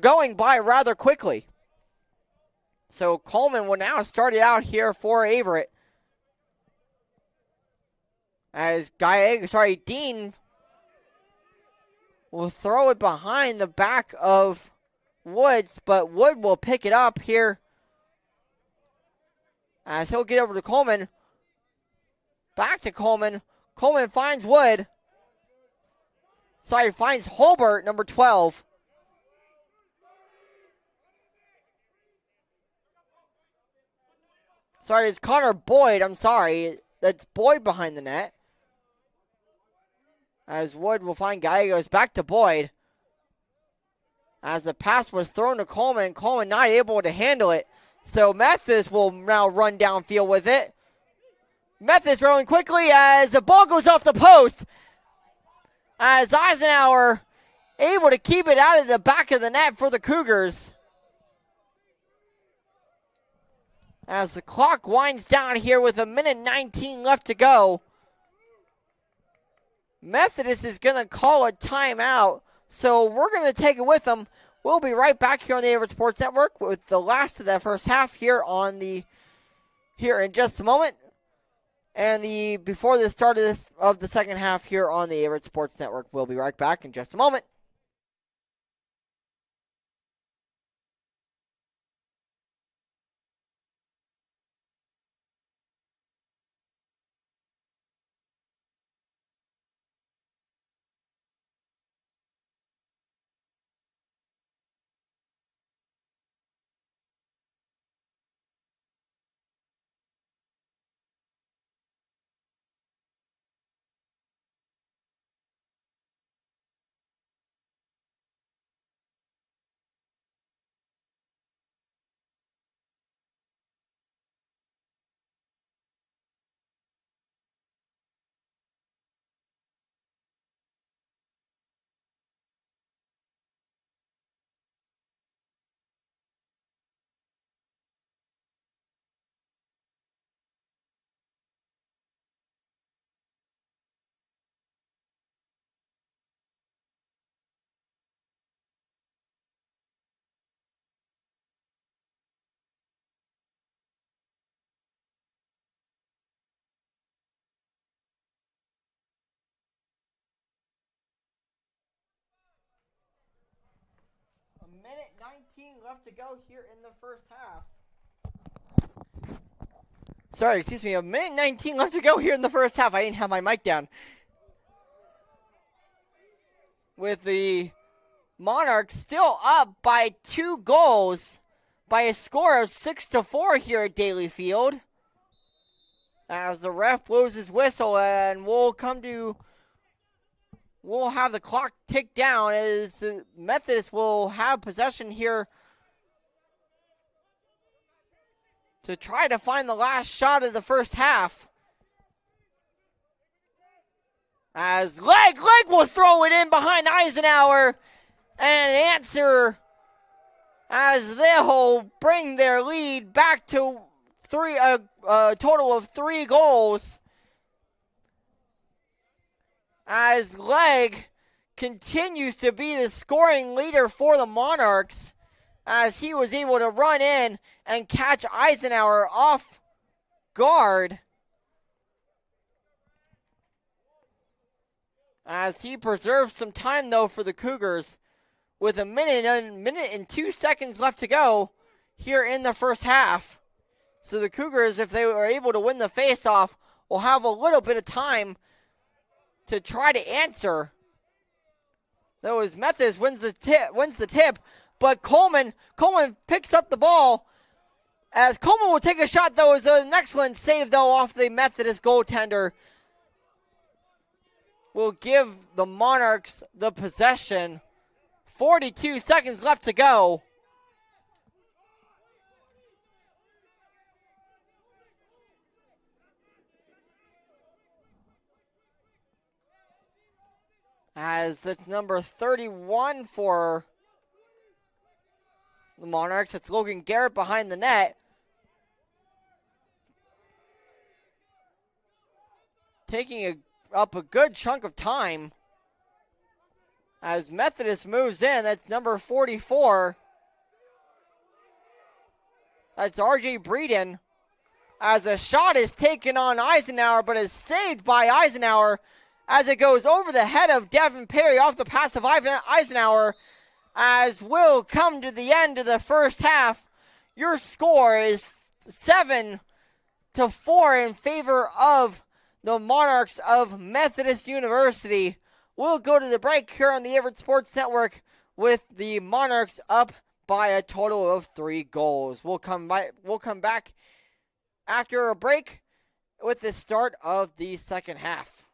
going by rather quickly. So Coleman will now start it out here for Averett. As Dean will throw it behind the back of Woods, but Wood will pick it up here. As he'll get over to Coleman. Back to Coleman. Coleman finds Wood. Finds Holbert, number 12. It's Connor Boyd. I'm sorry. That's Boyd behind the net. As Wood will find Gallegos. Back to Boyd. As the pass was thrown to Coleman. Coleman not able to handle it. So Methodist will now run downfield with it. Methodist rolling quickly as the ball goes off the post. As Eisenhower able to keep it out of the back of the net for the Cougars. As the clock winds down here with 1:19 left to go. Methodist is going to call a timeout, so we're going to take it with them. We'll be right back here on the Averett Sports Network with the last of that first half here in just a moment. And before the start of the second half here on the Averett Sports Network. We'll be right back in just a moment. left to go here in the first half. Sorry, excuse me. 1:19 left to go here in the first half. I didn't have my mic down. With the Monarchs still up by 2 goals by a score of 6-4 here at Daly Field. As the ref blows his whistle, and we'll have the clock tick down as the Methodist will have possession here to try to find the last shot of the first half. As Leg will throw it in behind Eisenhower and answer as they'll bring their lead back to a total of 3 goals. As Leg continues to be the scoring leader for the Monarchs, as he was able to run in and catch Eisenhower off guard. As he preserves some time, though, for the Cougars with a minute and 2 seconds left to go here in the first half. So the Cougars, if they were able to win the faceoff, will have a little bit of time to try to answer. Though as Methodist wins the tip, but Coleman picks up the ball. As Coleman will take a shot, though, is an excellent save, though, off the Methodist goaltender. Will give the Monarchs the possession. 42 seconds left to go. As it's number 31 for the Monarchs. It's Logan Garrett behind the net. Taking up a good chunk of time. As Methodist moves in, that's number 44. That's R.J. Breeden. As a shot is taken on Eisenhower, but is saved by Eisenhower as it goes over the head of Devin Perry off the pass of Eisenhower. As we'll come to the end of the first half, your score is 7-4 in favor of the Monarchs of Methodist University. We'll go to the break here on the Averett Sports Network with the Monarchs up by a total of 3 goals. We'll come back after a break with the start of the second half.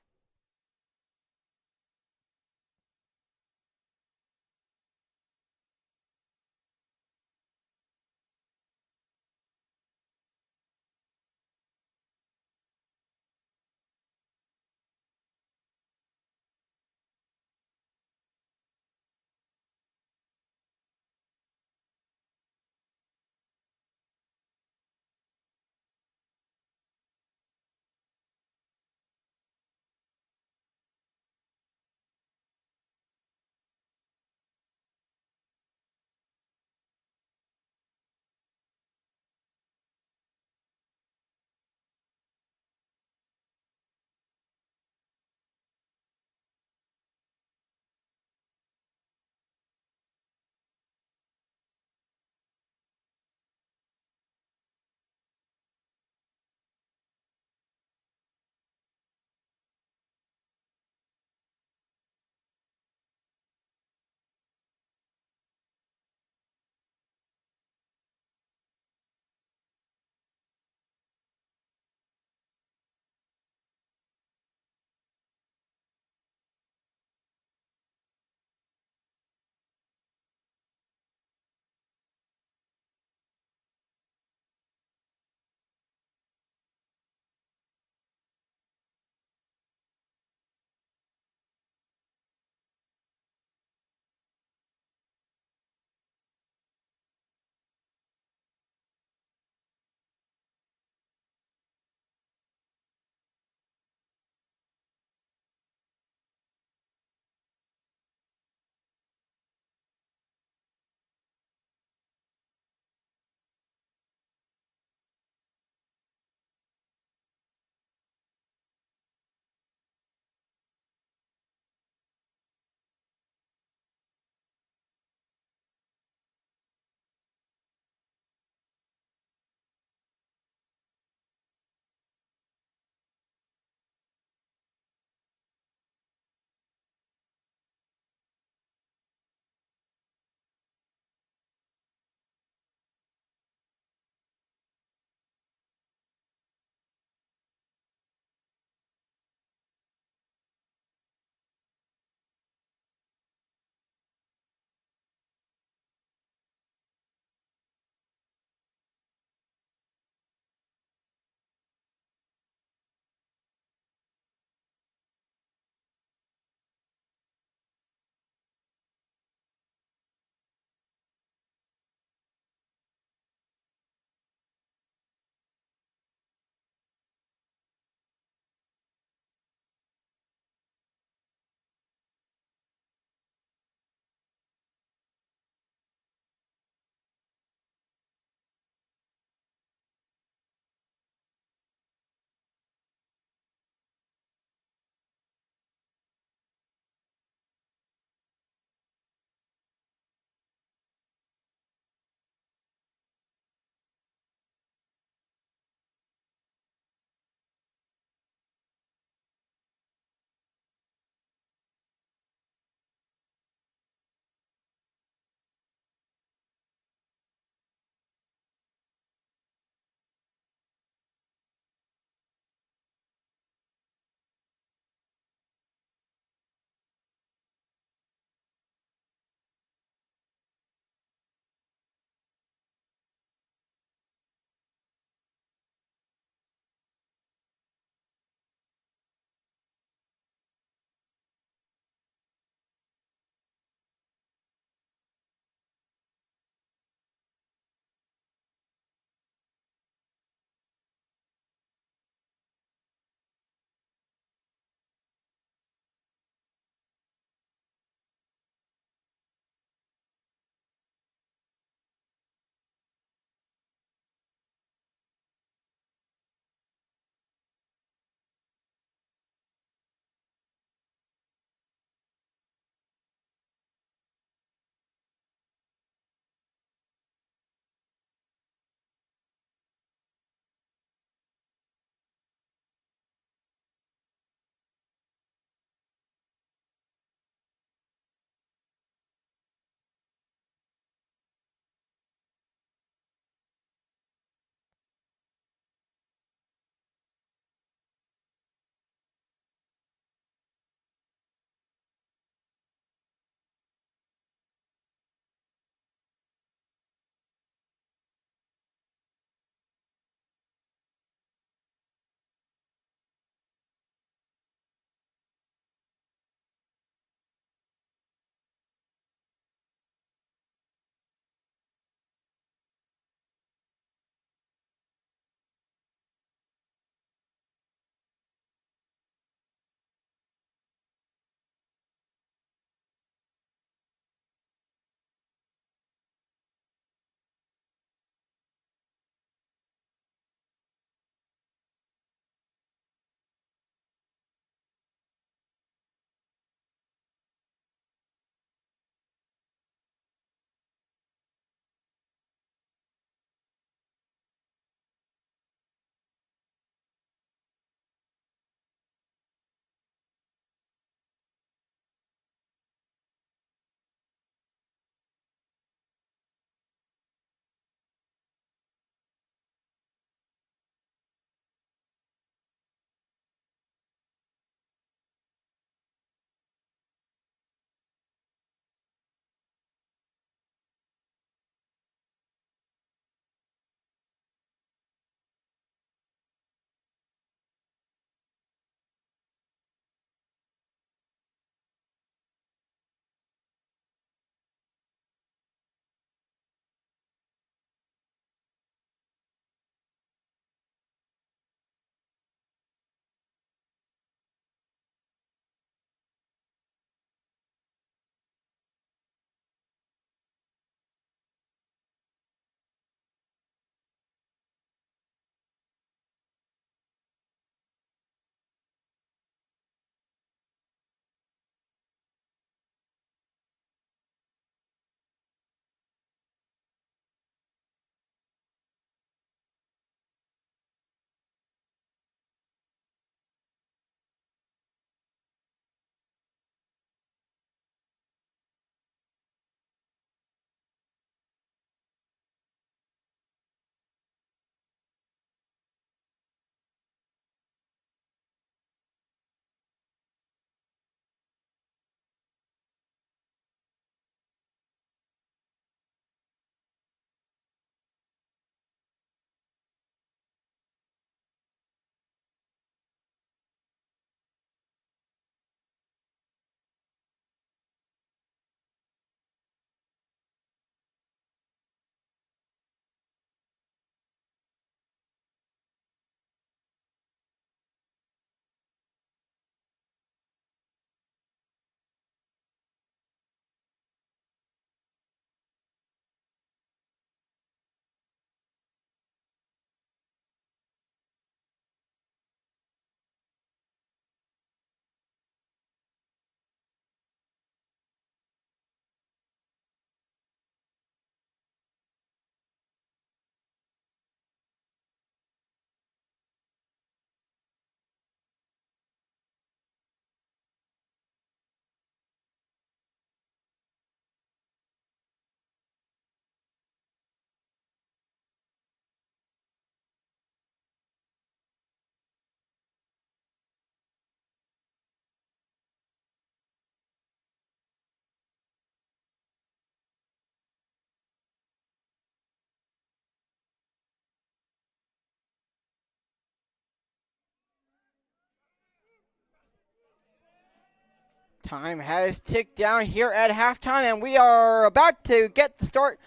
Time has ticked down here at halftime, and we are about to get the start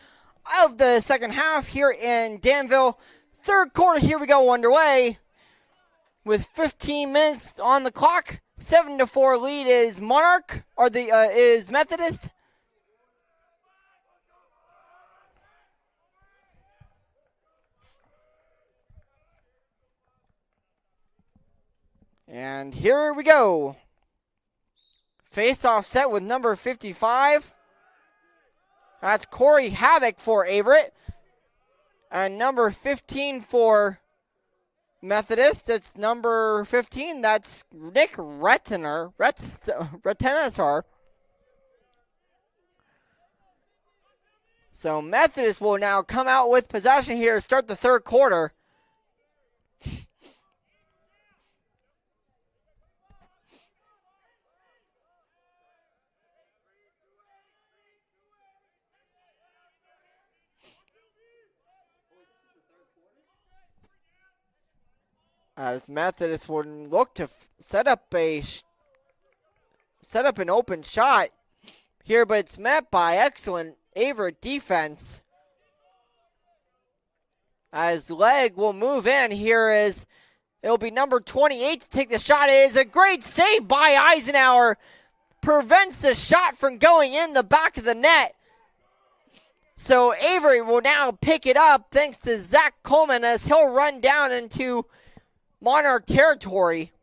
of the second half here in Danville. Third quarter, here we go, underway with 15 minutes on the clock. 7-4 lead is is Methodist. And here we go. Face-off set with number 55. That's Corey Havoc for Averett. And number 15 for Methodist. That's number 15. That's Nick Rettener. So Methodist will now come out with possession here to start the third quarter. As Methodist would look to set up an open shot here, but it's met by excellent Averett defense. As Legg will move in, it'll be number 28 to take the shot. It is a great save by Eisenhower. Prevents the shot from going in the back of the net. So Avery will now pick it up thanks to Zach Coleman as he'll run down into Monarch territory.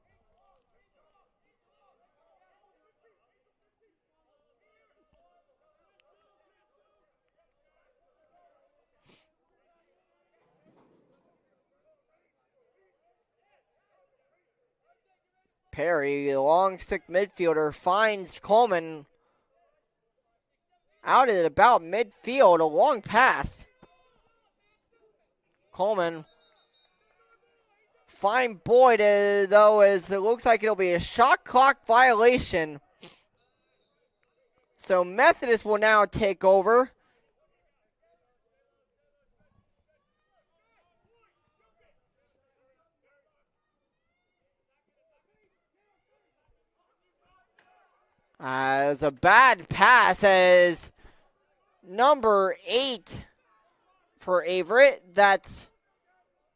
Perry, the long stick midfielder, finds Coleman out at about midfield. A long pass. Coleman. Fine Boyd, though, as it looks like it'll be a shot clock violation. So Methodist will now take over. As a bad pass as number 8 for Averett. That's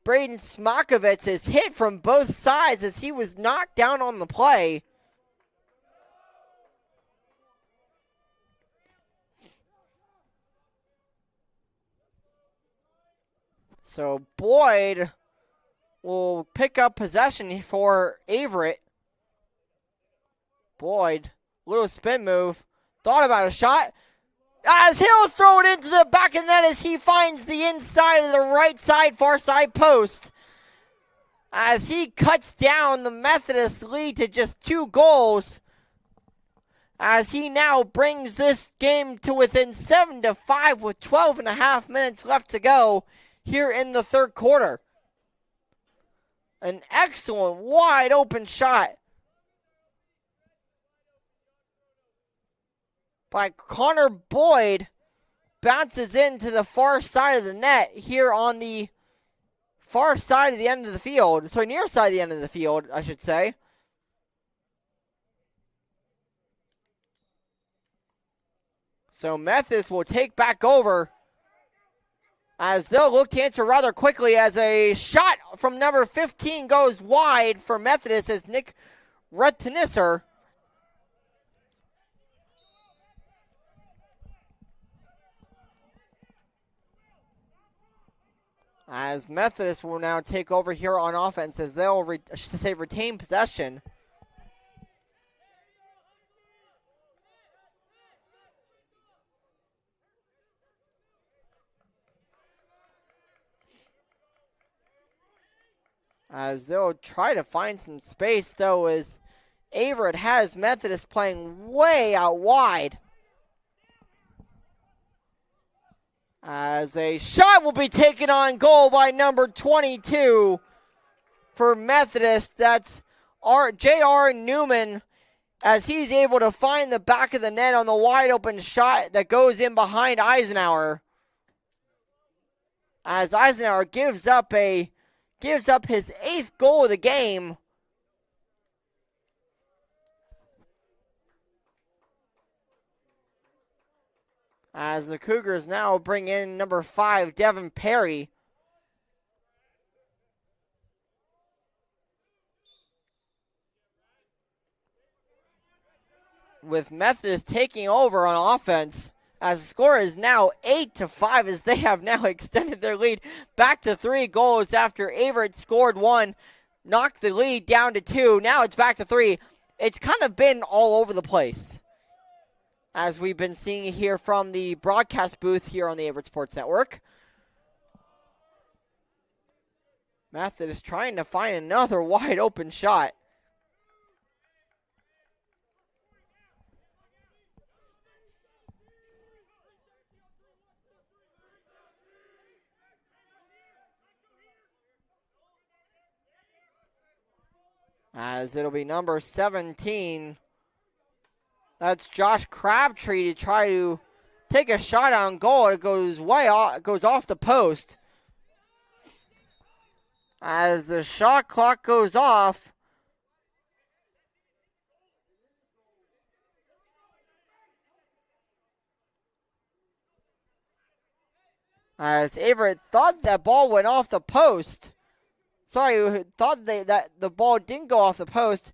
Braden Smokovitz is hit from both sides as he was knocked down on the play. So Boyd will pick up possession for Averett. Boyd, little spin move, thought about a shot. As he'll throw it into the back of the net as he finds the inside of the right side, far side post. As he cuts down the Methodist lead to just 2 goals. As he now brings this game to within 7-5 with 12.5 minutes left to go here in the third quarter. An excellent wide open shot by Connor Boyd, bounces into the far side of the net here on the far side of the end of the field. Sorry, near side of the end of the field, I should say. So Methodist will take back over as they'll look to answer rather quickly as a shot from number 15 goes wide for Methodist as Nick Rettenisser. As Methodist will now take over here on offense as they'll retain possession. As they'll try to find some space, though, as Averett has Methodist playing way out wide. As a shot will be taken on goal by number 22 for Methodist. That's J.R. Newman as he's able to find the back of the net on the wide open shot that goes in behind Eisenhower. As Eisenhower gives up his 8th goal of the game. As the Cougars now bring in number 5, Devin Perry. With Methodist taking over on offense, as the score is now 8-5, as they have now extended their lead back to 3 goals after Averett scored 1, knocked the lead down to 2. Now it's back to 3. It's kind of been all over the place, as we've been seeing here from the broadcast booth here on the Averett Sports Network. Methodist trying to find another wide open shot. As it'll be number 17. That's Josh Crabtree to try to take a shot on goal. It goes way off, goes off the post. As the shot clock goes off, as Averett thought that ball went off the post. Sorry, thought that the ball didn't go off the post,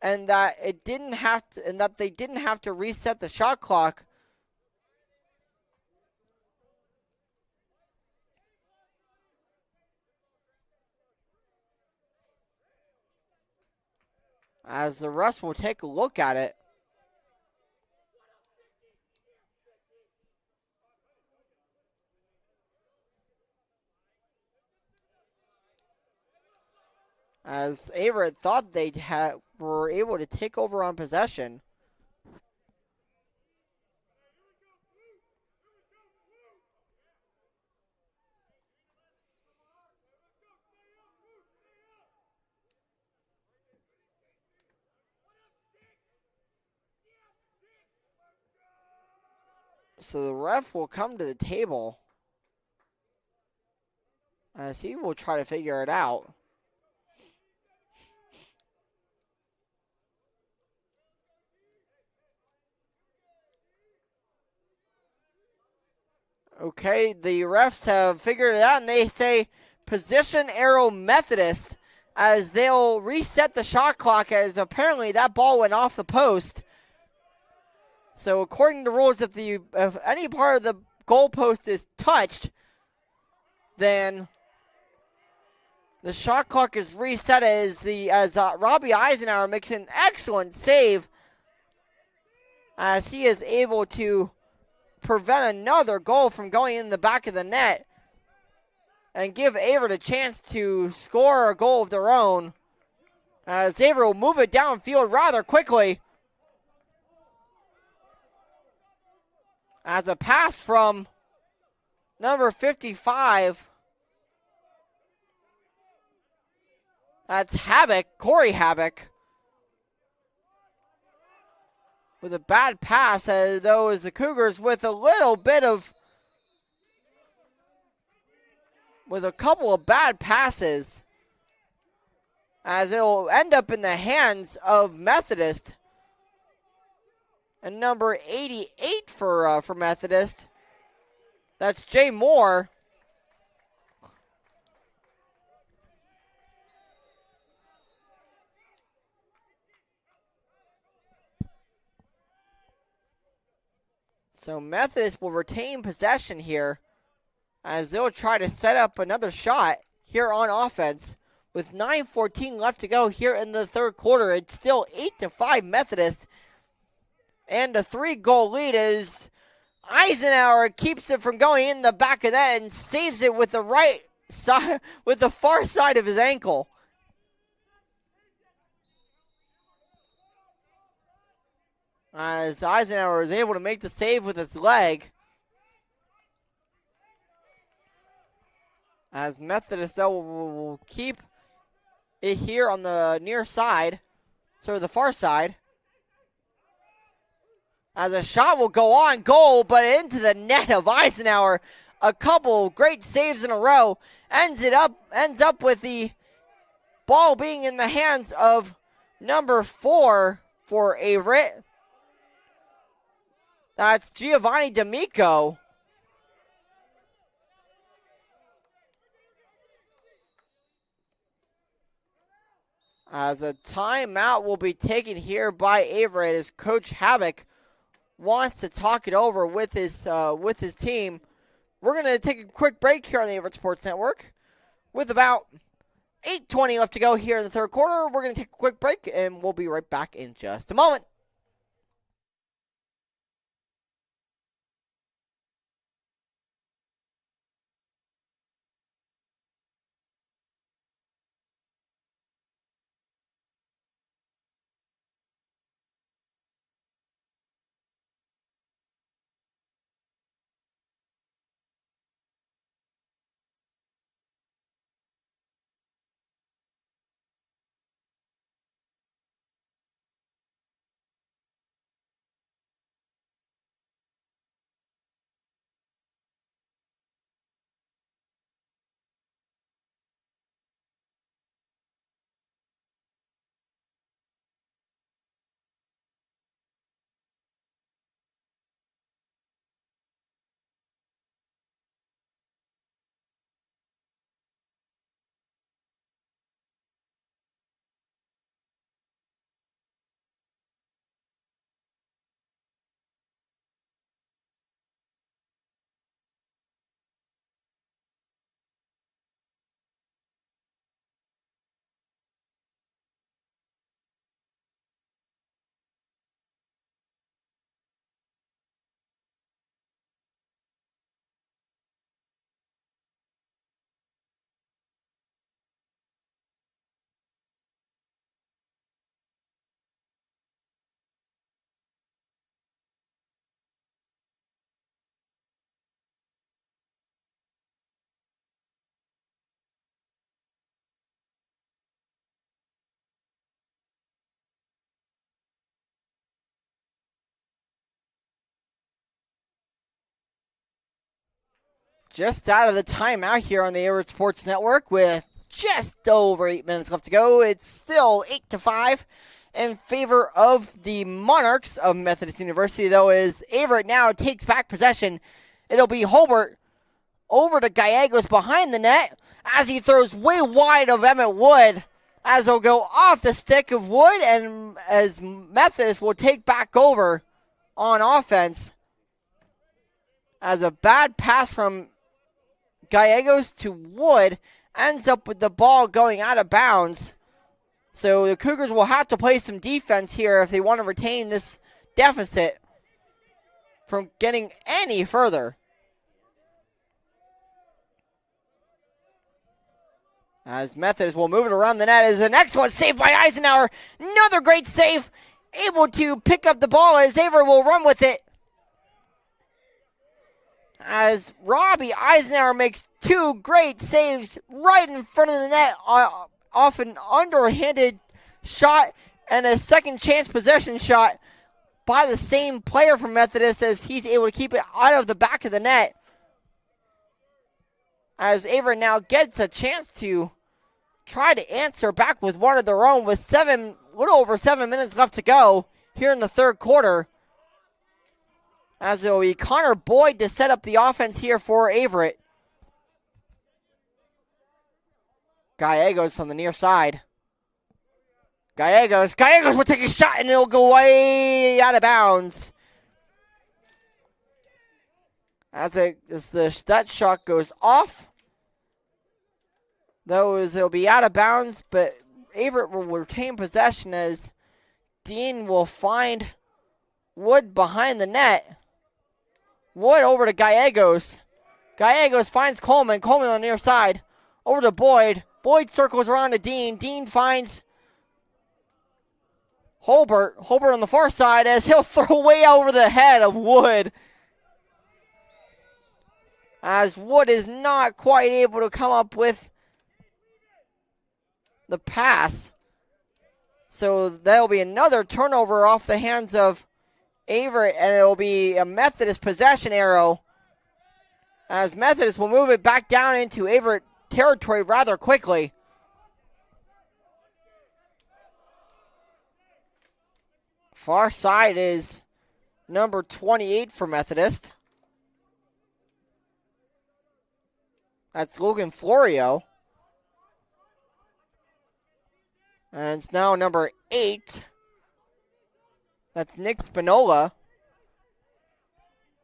and that it didn't have to, and that they didn't have to reset the shot clock. As the rest will take a look at it. As Averett thought they were able to take over on possession. So the ref will come to the table, as he will try to figure it out. Okay, the refs have figured it out, and they say position arrow Methodist, as they'll reset the shot clock, as apparently that ball went off the post. So according to rules, if any part of the goalpost is touched, then the shot clock is reset, as Robbie Eisenhower makes an excellent save, as he is able to prevent another goal from going in the back of the net and give Averett a chance to score a goal of their own, as Averett will move it downfield rather quickly. As a pass from number 55, that's Corey Havoc, with a bad pass, as though as the Cougars with a couple of bad passes, as it will end up in the hands of Methodist. And number 88 for Methodist, that's Jay Moore. So Methodist will retain possession here, as they'll try to set up another shot here on offense. With 9:14 left to go here in the third quarter, it's still 8-5 Methodist. And a 3-goal lead, as Eisenhower keeps it from going in the back of that and saves it with the right side, with the far side of his ankle. As Eisenhower is able to make the save with his leg. As Methodist, though, will keep it here on the near side, so the far side. As a shot will go on goal, but into the net of Eisenhower. A couple great saves in a row. Ends up with the ball being in the hands of number 4 for Averett. That's Giovanni D'Amico. As a timeout will be taken here by Averett as Coach Havoc wants to talk it over with his team. We're going to take a quick break here on the Averett Sports Network. With about 8:20 left to go here in the third quarter, we're going to take a quick break, and we'll be right back in just a moment. Just out of the timeout here on the Averett Sports Network with just over 8 minutes left to go. It's still 8-5 in favor of the Monarchs of Methodist University, though, as Averett now takes back possession. It'll be Holbert over to Gallegos behind the net as he throws way wide of Emmett Wood, as he'll go off the stick of Wood, and as Methodist will take back over on offense. As a bad pass from Gallegos to Wood ends up with the ball going out of bounds. So the Cougars will have to play some defense here if they want to retain this deficit from getting any further. As Methodist will move it around the net, is an excellent save by Eisenhower. Another great save. Able to pick up the ball as Averett will run with it. As Robbie Eisenhower makes two great saves right in front of the net off an underhanded shot and a second chance possession shot by the same player from Methodist, as he's able to keep it out of the back of the net. As Averett now gets a chance to try to answer back with one of their own with a little over 7 minutes left to go here in the third quarter. As it will be Connor Boyd to set up the offense here for Averett. Gallegos on the near side. Gallegos will take a shot and it'll go way out of bounds. That shot goes off. It'll be out of bounds, but Averett will retain possession as Dean will find Wood behind the net. Wood over to Gallegos. Gallegos finds Coleman. Coleman on the near side. Over to Boyd. Boyd circles around to Dean. Dean finds Holbert. Holbert on the far side as he'll throw way over the head of Wood. As Wood is not quite able to come up with the pass. So that'll be another turnover off the hands of Averett, and it'll be a Methodist possession arrow, as Methodist will move it back down into Averett territory rather quickly. Far side is number 28 for Methodist. That's Logan Florio. And it's now number 8. That's Nick Spinola.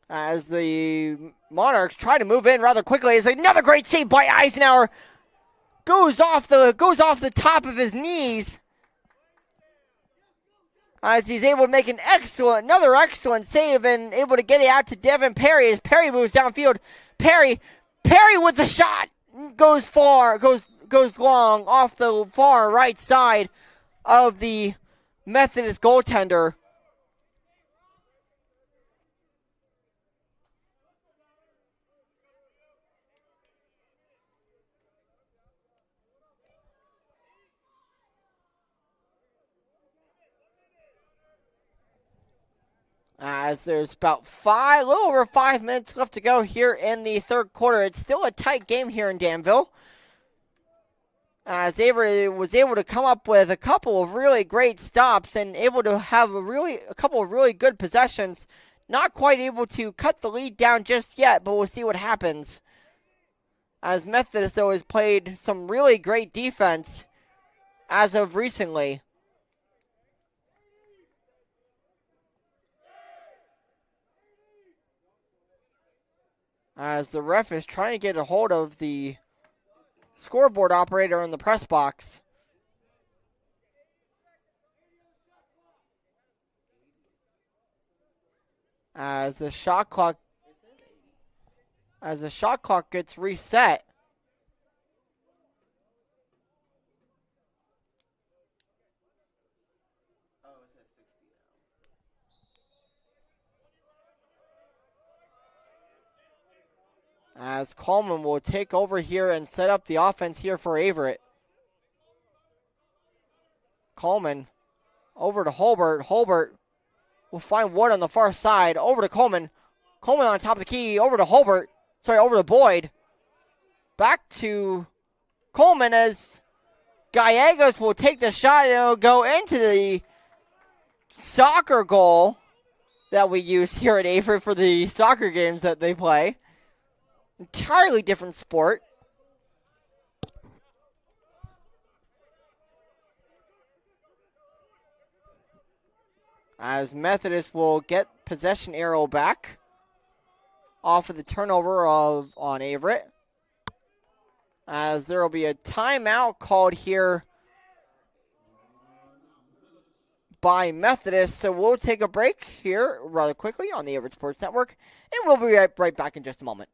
As the Monarchs try to move in rather quickly. It's another great save by Eisenhower. Goes off the top of his knees. As he's able to make another excellent save and able to get it out to Devin Perry as Perry moves downfield. Perry with the shot goes long off the far right side of the Methodist goaltender. As there's about a little over 5 minutes left to go here in the third quarter. It's still a tight game here in Danville. As Averett was able to come up with a couple of really great stops and able to have a couple of really good possessions. Not quite able to cut the lead down just yet, but we'll see what happens. As Methodist, though, has played some really great defense as of recently. As the ref is trying to get a hold of the scoreboard operator in the press box. As the shot clock gets reset. As Coleman will take over here and set up the offense here for Averett. Coleman over to Holbert. Holbert will find Wood on the far side. Over to Coleman. Coleman on top of the key. Over to Holbert. Over to Boyd. Back to Coleman as Gallegos will take the shot and it'll go into the soccer goal that we use here at Averett for the soccer games that they play. Entirely different sport. As Methodist will get possession arrow back off of the turnover on Averett. As there will be a timeout called here by Methodist. So we'll take a break here rather quickly on the Averett Sports Network. And we'll be right back in just a moment.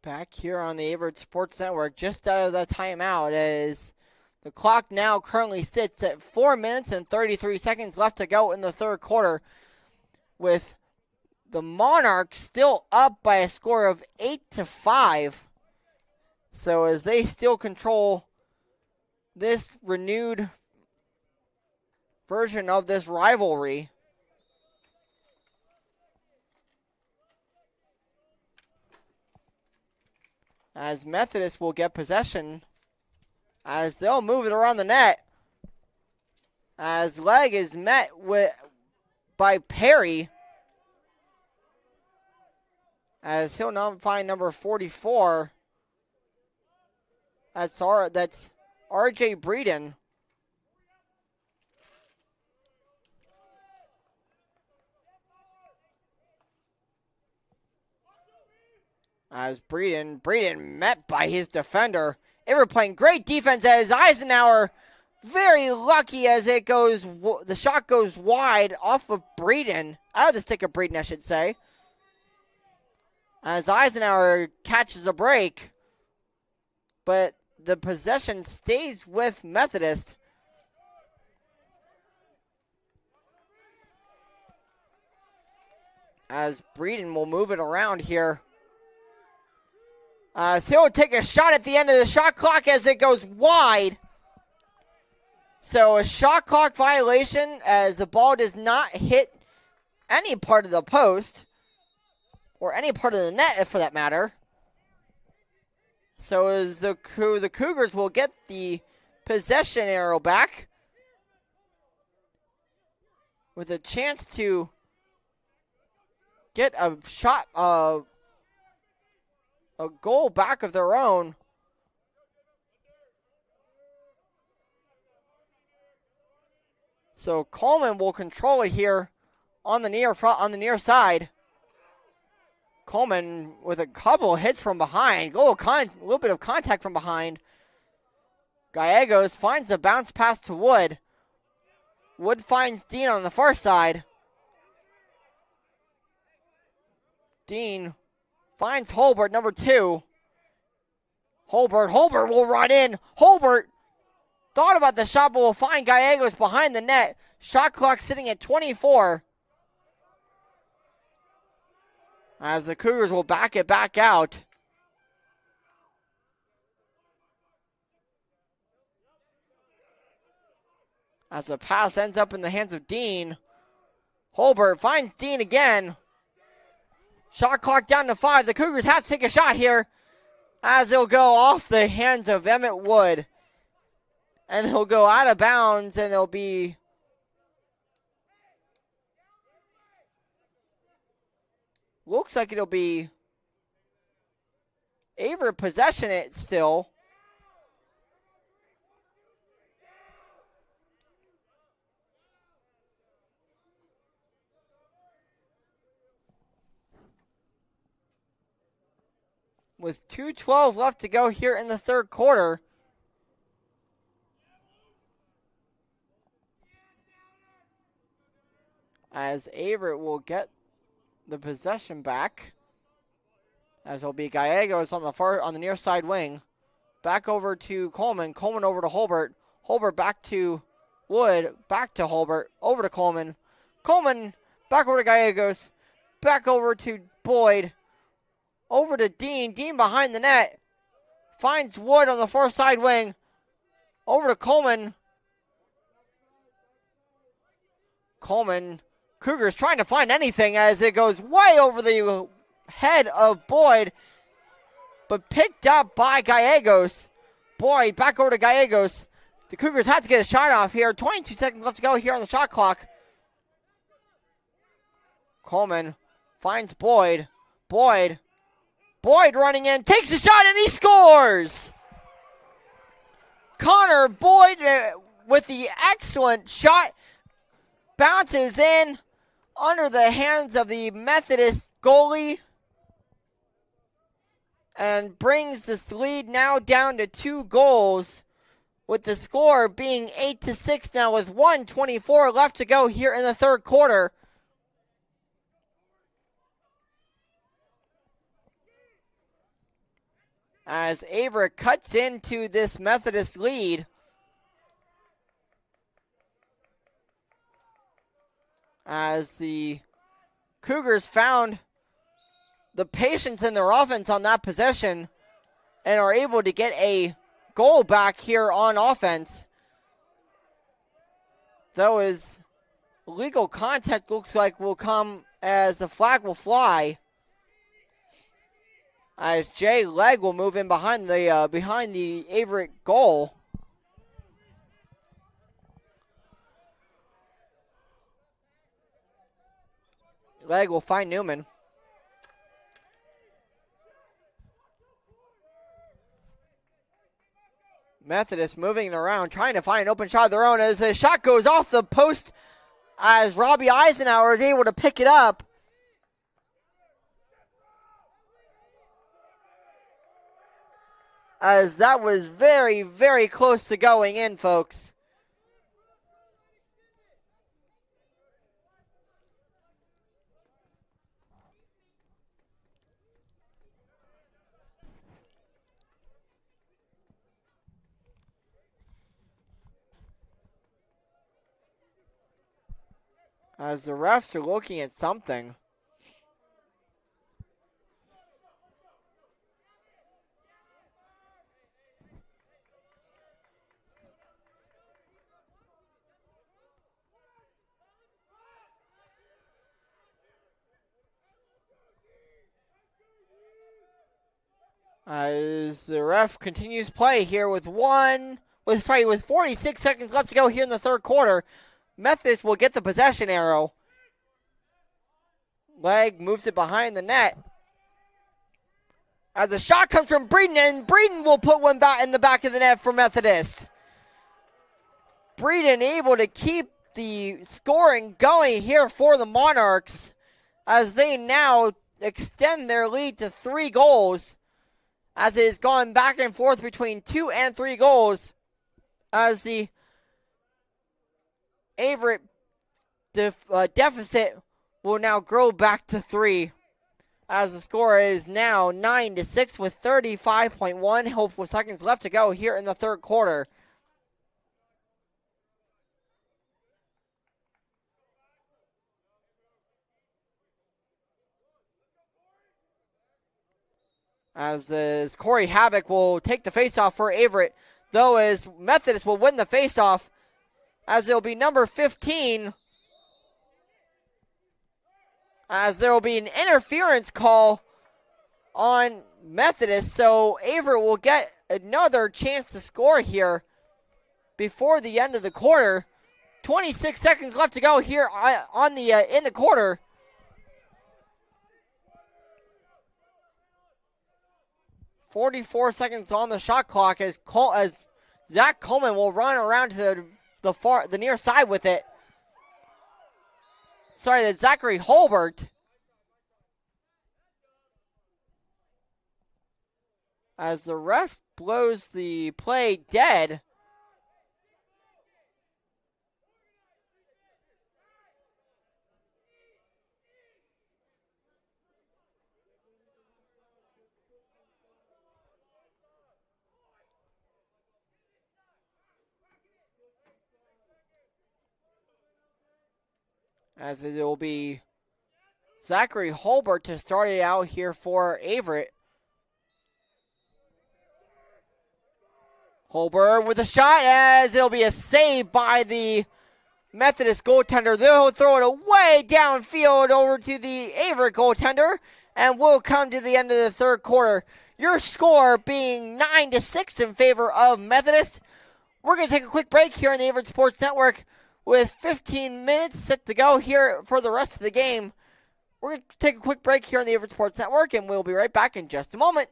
Back here on the Averett Sports Network, just out of the timeout, as the clock now currently sits at 4 minutes and 33 seconds left to go in the third quarter, with the Monarchs still up by a score of 8-5. So as they still control this renewed version of this rivalry. As Methodist will get possession, as they'll move it around the net. As leg is met by Perry. As he'll now find number 44. That's RJ Breeden. As Breeden met by his defender. Averett playing great defense as Eisenhower very lucky as the shot goes wide off of Breeden. Out of the stick of Breeden, I should say. As Eisenhower catches a break. But the possession stays with Methodist. As Breeden will move it around here. So he'll take a shot at the end of the shot clock as it goes wide. So a shot clock violation as the ball does not hit any part of the post. Or any part of the net, for that matter. So as the Cougars will get the possession arrow back. With a chance to get a shot of a goal back of their own. So Coleman will control it here on the near side. Coleman with a couple hits from behind. A little bit of contact from behind. Gallegos finds a bounce pass to Wood. Wood finds Dean on the far side. Dean finds Holbert, number 2. Holbert will run in. Holbert thought about the shot, but will find Gallegos behind the net. Shot clock sitting at 24. As the Cougars will back it back out. As the pass ends up in the hands of Dean. Holbert finds Dean again. Shot clock down to 5. The Cougars have to take a shot here. As he'll go off the hands of Emmett Wood. And he'll go out of bounds and it'll be... Looks like it'll be Averett possession it still. With 2:12 left to go here in the third quarter. As Averett will get the possession back. As it'll be Gallegos on the near side wing. Back over to Coleman. Coleman over to Holbert. Holbert back to Wood. Back to Holbert. Over to Coleman. Coleman back over to Gallegos. Back over to Boyd. Over to Dean. Dean behind the net. Finds Wood on the far side wing. Over to Coleman. Coleman. Cougars trying to find anything as it goes way over the head of Boyd. But picked up by Gallegos. Boyd back over to Gallegos. The Cougars have to get a shot off here. 22 seconds left to go here on the shot clock. Coleman finds Boyd. Boyd running in. Takes a shot and he scores! Connor Boyd with the excellent shot. Bounces in under the hands of the Methodist goalie and brings this lead now down to 2 goals, with the score being 8-6 now with 1:24 left to go here in the third quarter. As Averett cuts into this Methodist lead. As the Cougars found the patience in their offense on that possession and are able to get a goal back here on offense. Though his legal contact looks like will come as the flag will fly. As Jay Legg will move in behind the Averett goal. Leg will find Newman. Methodist moving it around, trying to find an open shot of their own as the shot goes off the post as Robbie Eisenhower is able to pick it up. As that was very, very close to going in, folks. As the refs are looking at something. As the ref continues play here with 46 seconds left to go here in the third quarter. Methodist will get the possession arrow. Leg moves it behind the net. As the shot comes from Breeden, and Breeden will put one back in the back of the net for Methodist. Breeden able to keep the scoring going here for the Monarchs as they now extend their lead to 3 goals. As it has gone back and forth between 2 and 3 goals. As the Averett deficit will now grow back to 3. As the score is now 9-6 with 35.1 hopeful seconds left to go here in the third quarter. As Corey Havoc will take the faceoff for Averett, though as Methodist will win the faceoff, as it'll be number 15, as there will be an interference call on Methodist, so Averett will get another chance to score here before the end of the quarter. 26 seconds left to go here on the in the quarter. .44 seconds on the shot clock as Zach Coleman will run around to the near side with it. Sorry, that's Zachary Holbert. As the ref blows the play dead. As it will be Zachary Holbert to start it out here for Averett. Holbert with a shot as it'll be a save by the Methodist goaltender. They'll throw it away downfield over to the Averett goaltender, and we'll come to the end of the third quarter. Your score being 9-6 in favor of Methodist. We're going to take a quick break here on the Averett Sports Network with 15 minutes set to go here for the rest of the game. We're going to take a quick break here on the Averett Sports Network, and we'll be right back in just a moment.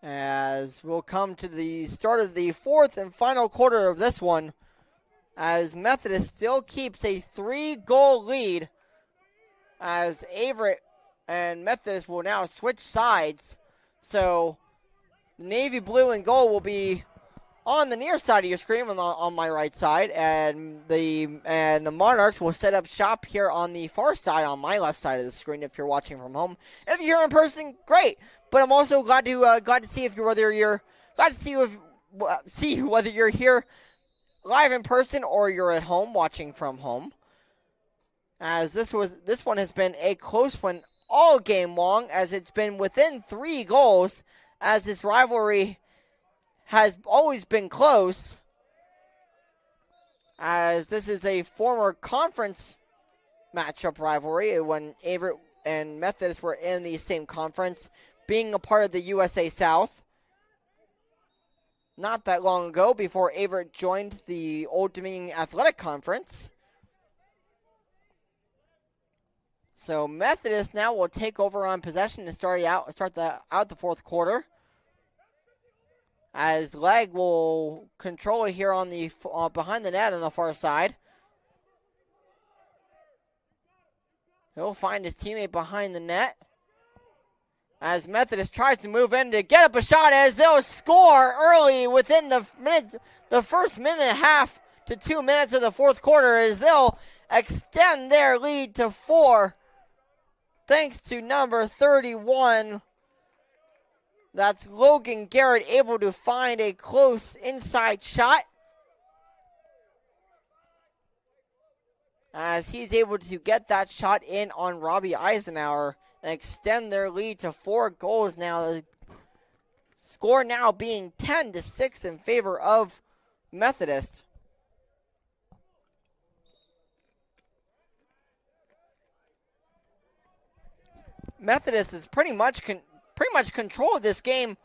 As we'll come to the start of the fourth and final quarter of this one, as Methodist still keeps a 3-goal lead, as Averett and Methodist will now switch sides. So Navy blue and gold will be on the near side of your screen on my right side, and the Monarchs will set up shop here on the far side on my left side of the screen if you're watching from home. If you're here in person, great. But I'm also glad to see whether you're here live in person or you're at home watching from home. As this one has been a close one all game long, as it's been within 3 goals, as this rivalry has always been close, as this is a former conference matchup rivalry when Averett and Methodist were in the same conference, being a part of the USA South not that long ago before Averett joined the Old Dominion Athletic Conference. So Methodist now will take over on possession to start the fourth quarter, as Legg will control it here on the behind the net on the far side. He'll find his teammate behind the net, as Methodist tries to move in to get up a shot, as they'll score early within the first minute and a half to 2 minutes of the fourth quarter, as they'll extend their lead to 4 thanks to number 31. That's Logan Garrett, able to find a close inside shot, as he's able to get that shot in on Robbie Eisenhower and extend their lead to 4 goals now. The score now being 10-6 in favor of Methodist. Methodist has pretty much controlled this game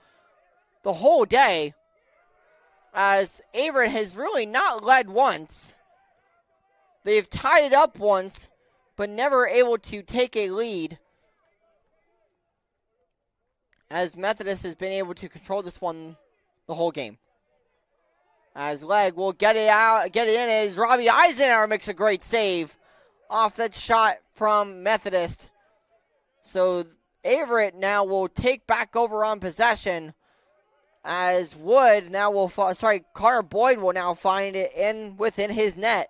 the whole day, as Averett has really not led once. They've tied it up once, but never able to take a lead, as Methodist has been able to control this one the whole game. As Legg will get it in, as Robbie Eisenhower makes a great save off that shot from Methodist. So Averett now will take back over on possession, as Connor Boyd will now find it within his net.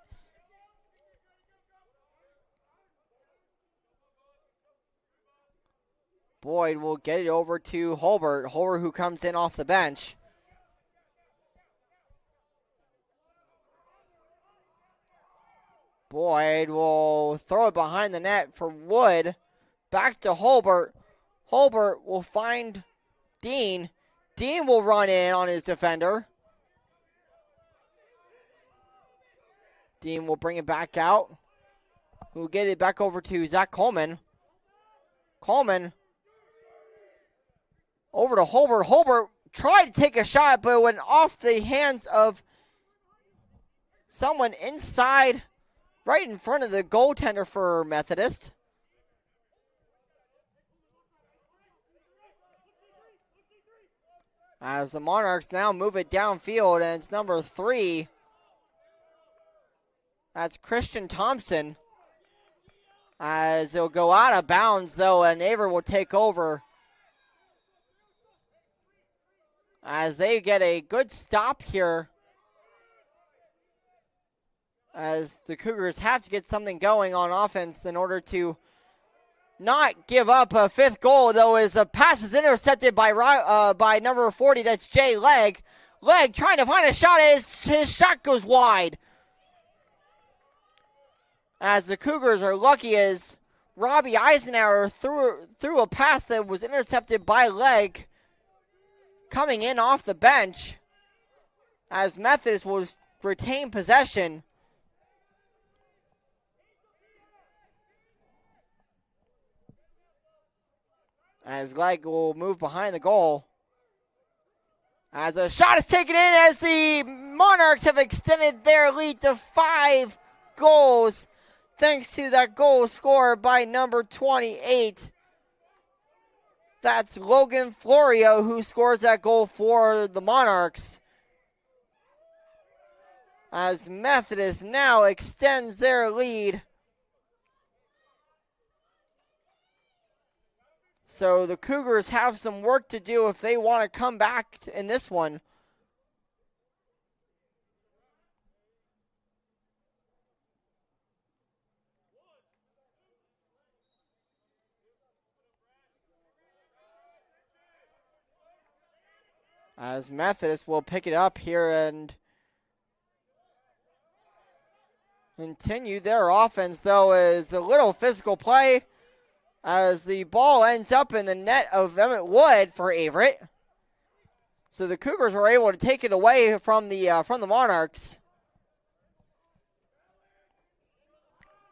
Boyd will get it over to Holbert, who comes in off the bench. Boyd will throw it behind the net for Wood. Back to Holbert. Holbert will find Dean. Dean will run in on his defender. Dean will bring it back out. We'll get it back over to Zach Coleman. Coleman over to Holbert. Holbert tried to take a shot, but it went off the hands of someone inside, right in front of the goaltender for Methodist. As the Monarchs now move it downfield, and it's number 3. That's Christian Thompson. As it'll go out of bounds, though, and Averett will take over. As they get a good stop here, as the Cougars have to get something going on offense in order to not give up a 5th goal, though, as the pass is intercepted by number 40, that's Jay Legg. Legg trying to find a shot, as his shot goes wide. As the Cougars are lucky, as Robbie Eisenhower threw a pass that was intercepted by Legg, coming in off the bench, as Methodist will retain possession. As Legg will move behind the goal. As a shot is taken in, as the Monarchs have extended their lead to 5 goals, thanks to that goal scored by number 28. That's Logan Florio who scores that goal for the Monarchs. As Methodist now extends their lead. So the Cougars have some work to do if they want to come back in this one. As Methodist will pick it up here and continue their offense, though, is a little physical play as the ball ends up in the net of Emmett Wood for Averett. So the Cougars were able to take it away from the Monarchs.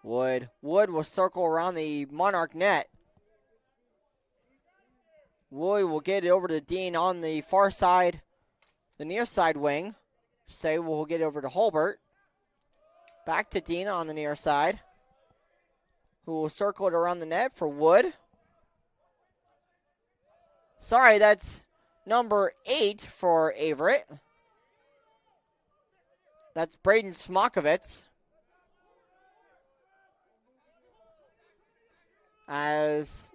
Wood will circle around the Monarch net. Wood will get it over to Dean on the far side, the near side wing. Say we'll get it over to Holbert. Back to Dean on the near side, who will circle it around the net for Wood. Sorry, that's number 8 for Averett. That's Braden Smokovitz. As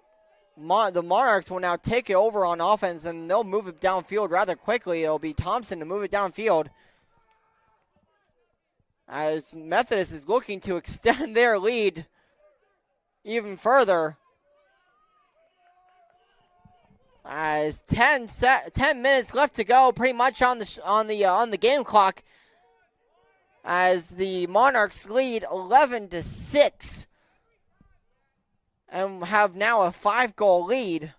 the Monarchs will now take it over on offense, and they'll move it downfield rather quickly. It'll be Thompson to move it downfield. As Methodist is looking to extend their lead even further. As 10 minutes left to go, pretty much on the game clock. As the Monarchs lead 11-6. And have now a 5-goal lead.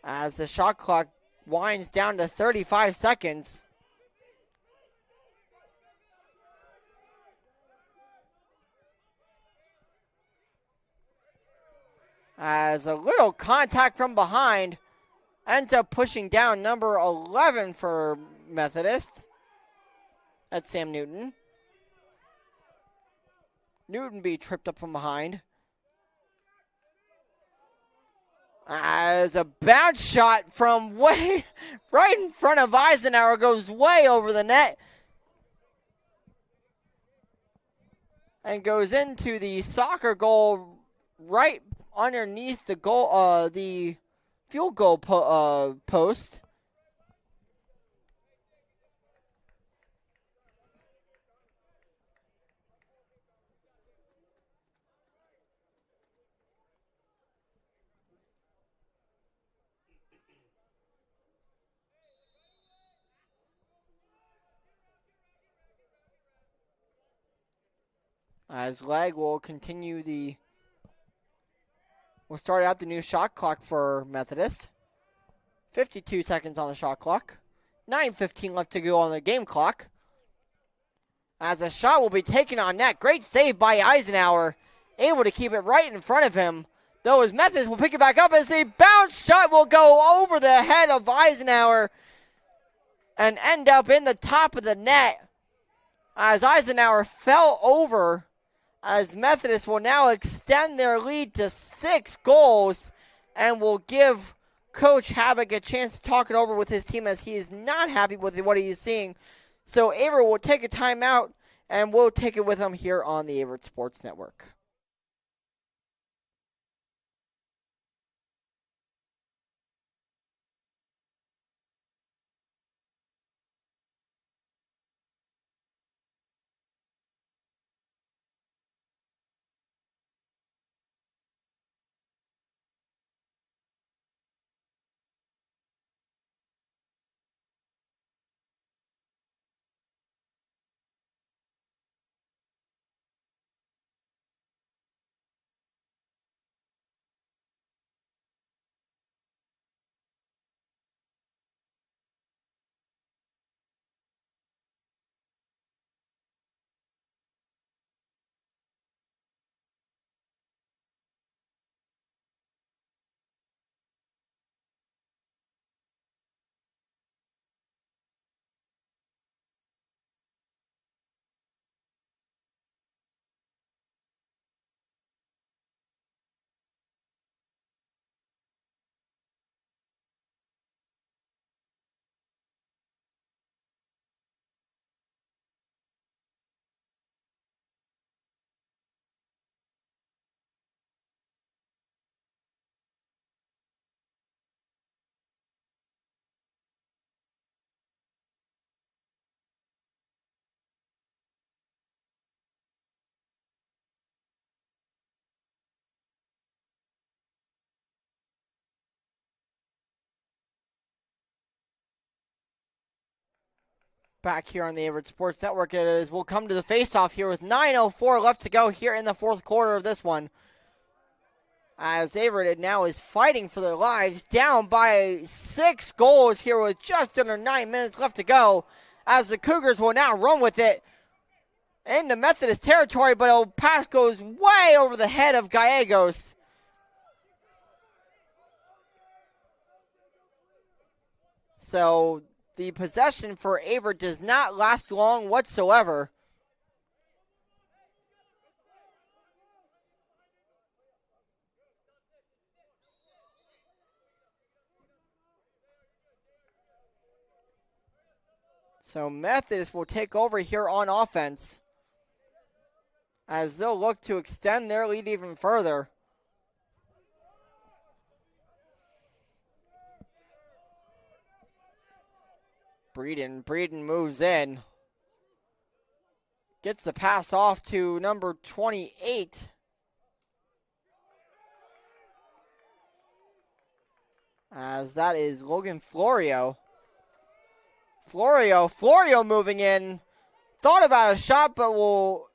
As the shot clock winds down to 35 seconds. As a little contact from behind ends up pushing down number 11 for Methodist. That's Sam Newton. Newton be tripped up from behind. As a bounce shot from way right in front of Eisenhower goes way over the net. And goes into the soccer goal right underneath the goal, the field goal post. As Lag will continue we'll start out the new shot clock for Methodist. 52 seconds on the shot clock. 9:15 left to go on the game clock. As a shot will be taken on net. Great save by Eisenhower. Able to keep it right in front of him. Though as Methodist will pick it back up as the bounce shot will go over the head of Eisenhower and end up in the top of the net. As Eisenhower fell over. As Methodist will now extend their lead to 6 goals and will give Coach Habak a chance to talk it over with his team as he is not happy with what he is seeing. So Averett will take a timeout and we'll take it with him here on the Averett Sports Network. back here on the Averett Sports Network. We'll come to the face-off here with 9:04 left to go here in the fourth quarter of this one. As Averett now is fighting for their lives, down by 6 goals here with just under 9 minutes left to go. As the Cougars will now run with it into Methodist territory, but a pass goes way over the head of Gallegos. So the possession for Averett does not last long whatsoever. So Methodist will take over here on offense as they'll look to extend their lead even further. Breeden moves in. Gets the pass off to number 28. As that is Logan Florio. Florio moving in. Thought about a shot, but will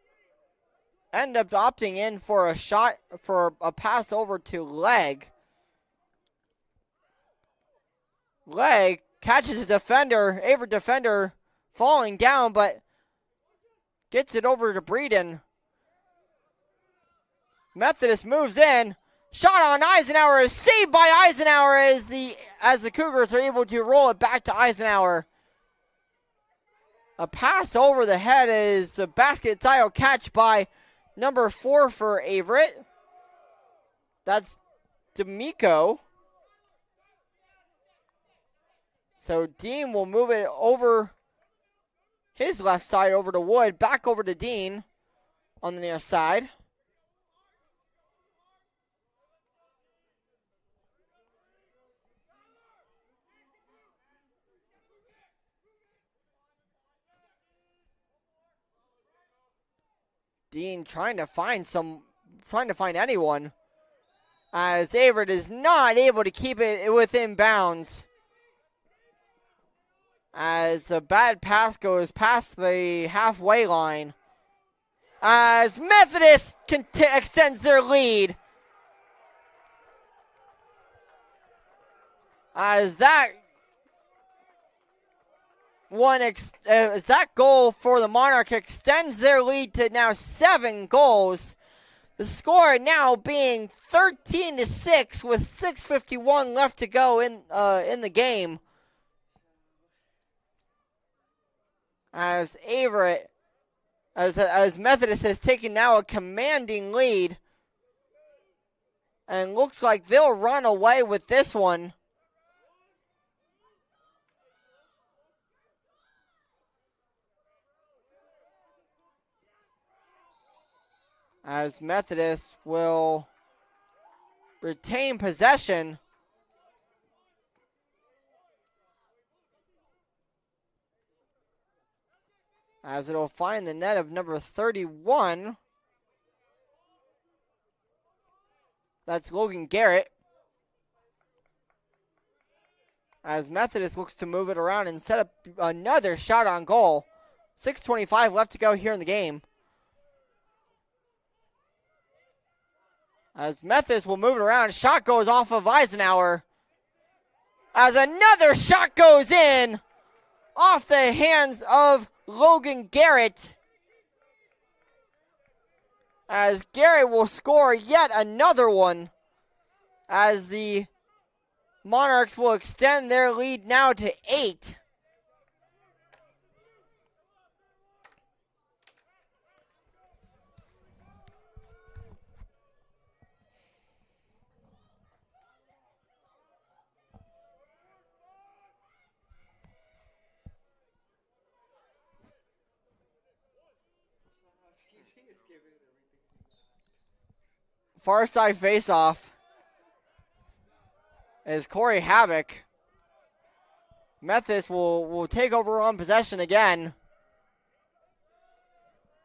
end up opting in for a shot, for a pass over to Legg. Legg catches a defender, Averett defender, falling down, but gets it over to Breeden. Methodist moves in. Shot on Eisenhower is saved by Eisenhower as the Cougars are able to roll it back to Eisenhower. A pass over the head is a basket-style catch by number 4 for Averett. That's D'Amico. So Dean will move it over his left side over to Wood. Back over to Dean on the near side. Dean trying to find anyone, as Averett is not able to keep it within bounds. As a bad pass goes past the halfway line. As Methodist extends their lead. As that goal for the Monarch extends their lead to now 7 goals. The score now being 13-6 with 6:51 left to go in the game. As Averett, as Methodist has taken now a commanding lead, and looks like they'll run away with this one. As Methodist will retain possession. As it'll find the net of number 31. That's Logan Garrett. As Methodist looks to move it around and set up another shot on goal. 6:25 left to go here in the game. As Methodist will move it around, shot goes off of Eisenhower. As another shot goes in off the hands of Logan Garrett. As Garrett will score yet another one. As the Monarchs will extend their lead now to 8. Far side face-off is Corey Havoc. Methodist will take over on possession again.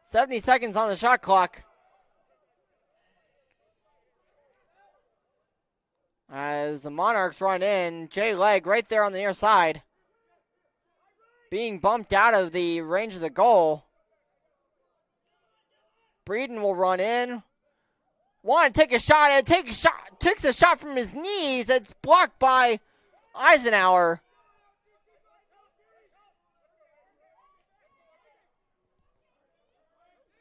70 seconds on the shot clock. As the Monarchs run in, Jay Legg right there on the near side. being bumped out of the range of the goal. Breeden will run in. Want to take a shot and takes a shot from his knees. It's blocked by Eisenhower.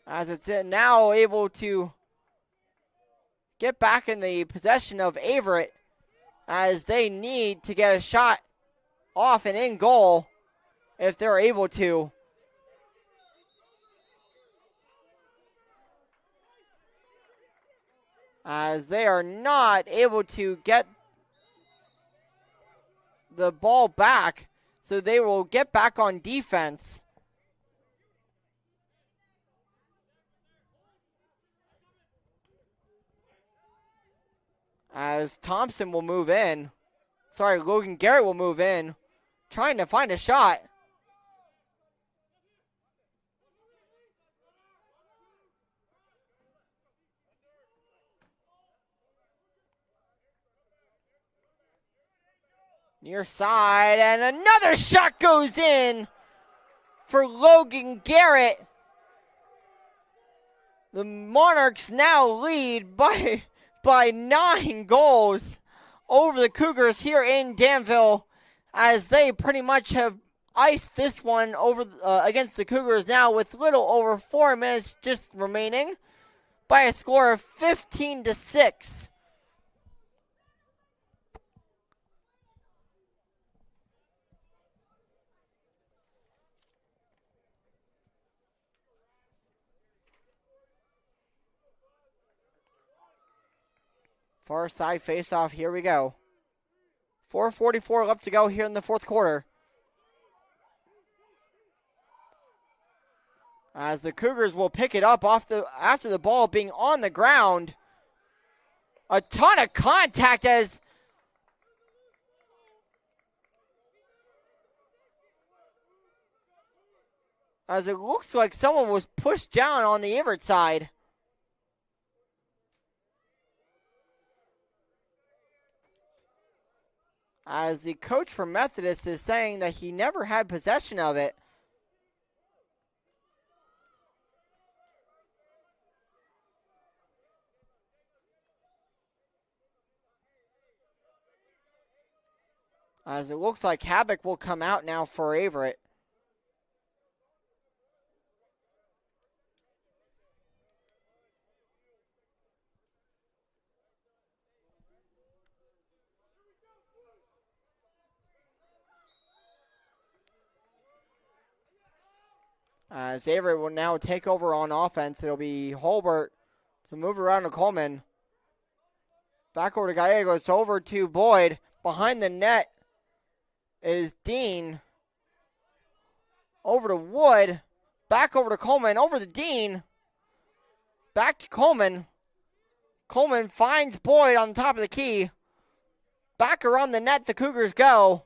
As it's now able to get back in the possession of Averett, as they need to get a shot off and in goal if they're able to. As they are not able to get the ball back, so they will get back on defense. As Thompson will move in. Sorry, Logan Garrett will move in, trying to find a shot. Near side, and another shot goes in for Logan Garrett. The Monarchs now lead by 9 goals over the Cougars here in Danville, as they pretty much have iced this one over against the Cougars now with little over 4 minutes just remaining by a score of 15-6. Far side face-off, here we go. 4:44 left to go here in the fourth quarter. As the Cougars will pick it up after the ball being on the ground. A ton of contact as it looks like someone was pushed down on the Averett side. As the coach for Methodist is saying that he never had possession of it. As it looks like Havoc will come out now for Averett. As Averett will now take over on offense. It'll be Holbert to move around to Coleman. Back over to Gallegos, over to Boyd. Behind the net is Dean. Over to Wood. Back over to Coleman. Over to Dean. Back to Coleman. Coleman finds Boyd on the top of the key. Back around the net the Cougars go.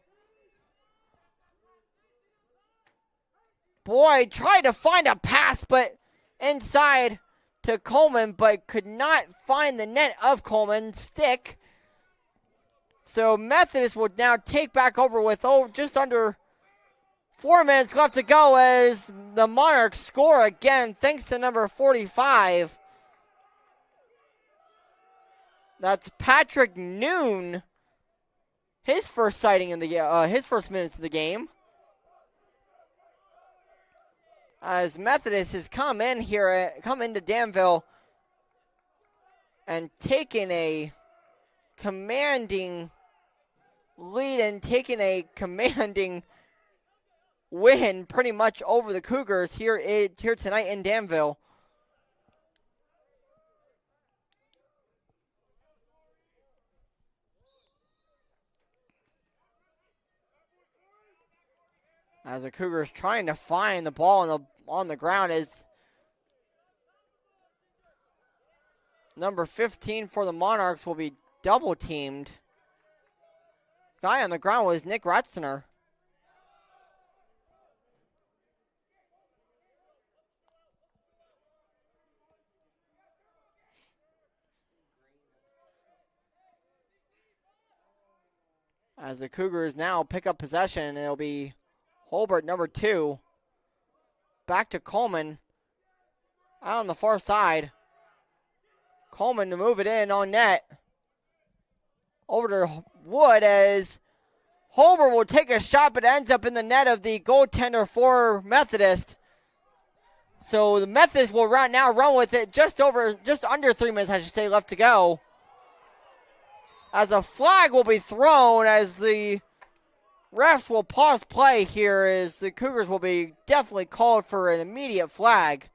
Boyd tried to find a pass, but inside to Coleman, but could not find the net of Coleman's stick. So Methodist will now take back over with just under 4 minutes left to go as the Monarchs score again, thanks to number 45. That's Patrick Noon. His first sighting in the his first minutes of the game. As Methodist has come into Danville and taken a commanding lead and taken a commanding win pretty much over the Cougars here tonight in Danville. As the Cougars trying to find the ball on the ground is number 15 for the Monarchs will be double teamed. Guy on the ground was Nick Ratzener. As the Cougars now pick up possession, it'll be Holbert, number 2. Back to Coleman. Out on the far side. Coleman to move it in on net. Over to Wood as Holbert will take a shot, but ends up in the net of the goaltender for Methodist. So the Methodist will now run with it just under 3 minutes, I should say, left to go. As a flag will be thrown as the refs will pause play here as the Cougars will be definitely called for an immediate flag.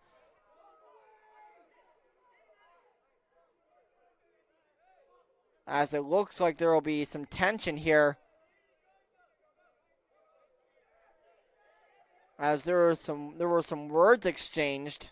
As it looks like there will be some tension here. As there were some words exchanged.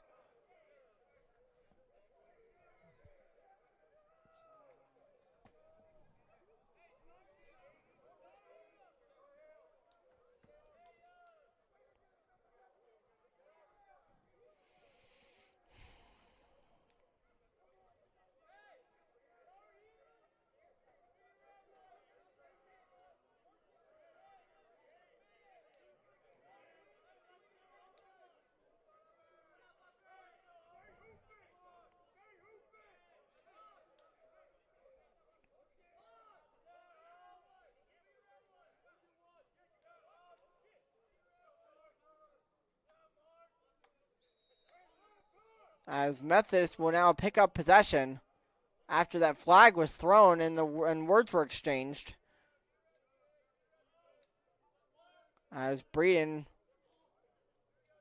As Methodist will now pick up possession after that flag was thrown and words were exchanged. As Breeden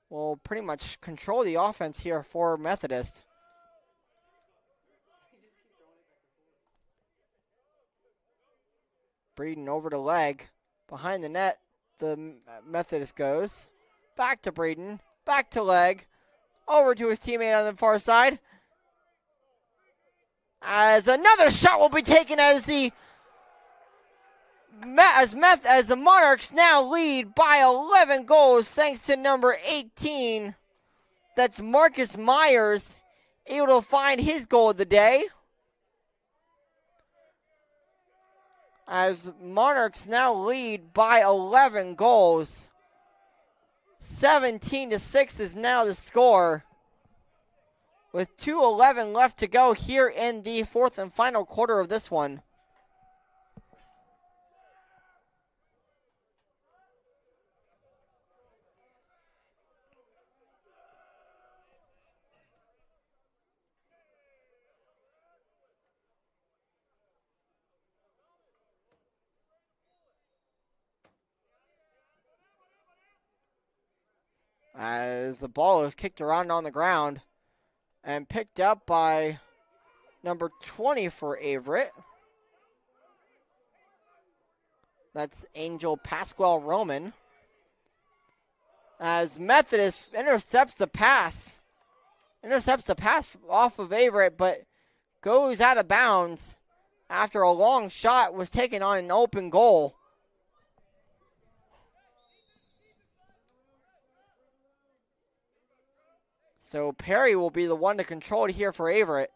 will pretty much control the offense here for Methodist. Breeden over to leg. Behind the net, the Methodist goes. Back to Breeden. Back to leg. Over to his teammate on the far side. As another shot will be taken as the Monarchs now lead by 11 goals thanks to number 18. That's Marcus Myers, able to find his goal of the day. As Monarchs now lead by 11 goals. 17-6 is now the score. With 2:11 left to go here in the fourth and final quarter of this one. As the ball is kicked around on the ground and picked up by number 20 for Averett. That's Angel Pasquale Roman. As Methodist intercepts the pass off of Averett, but goes out of bounds after a long shot was taken on an open goal. So Perry will be the one to control it here for Averett.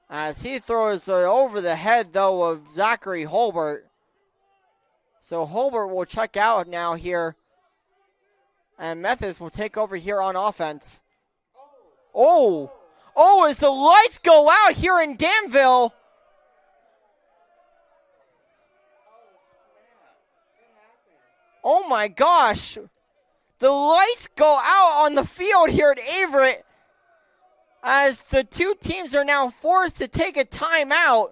As he throws it over the head, though, of Zachary Holbert. So Holbert will check out now here. And Methodist will take over here on offense. Oh, as the lights go out here in Danville. Oh my gosh. The lights go out on the field here at Averett as the two teams are now forced to take a timeout.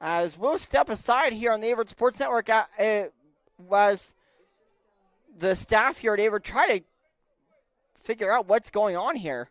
As we'll step aside here on the Averett Sports Network, it was the staff here at Averett try to figure out what's going on here.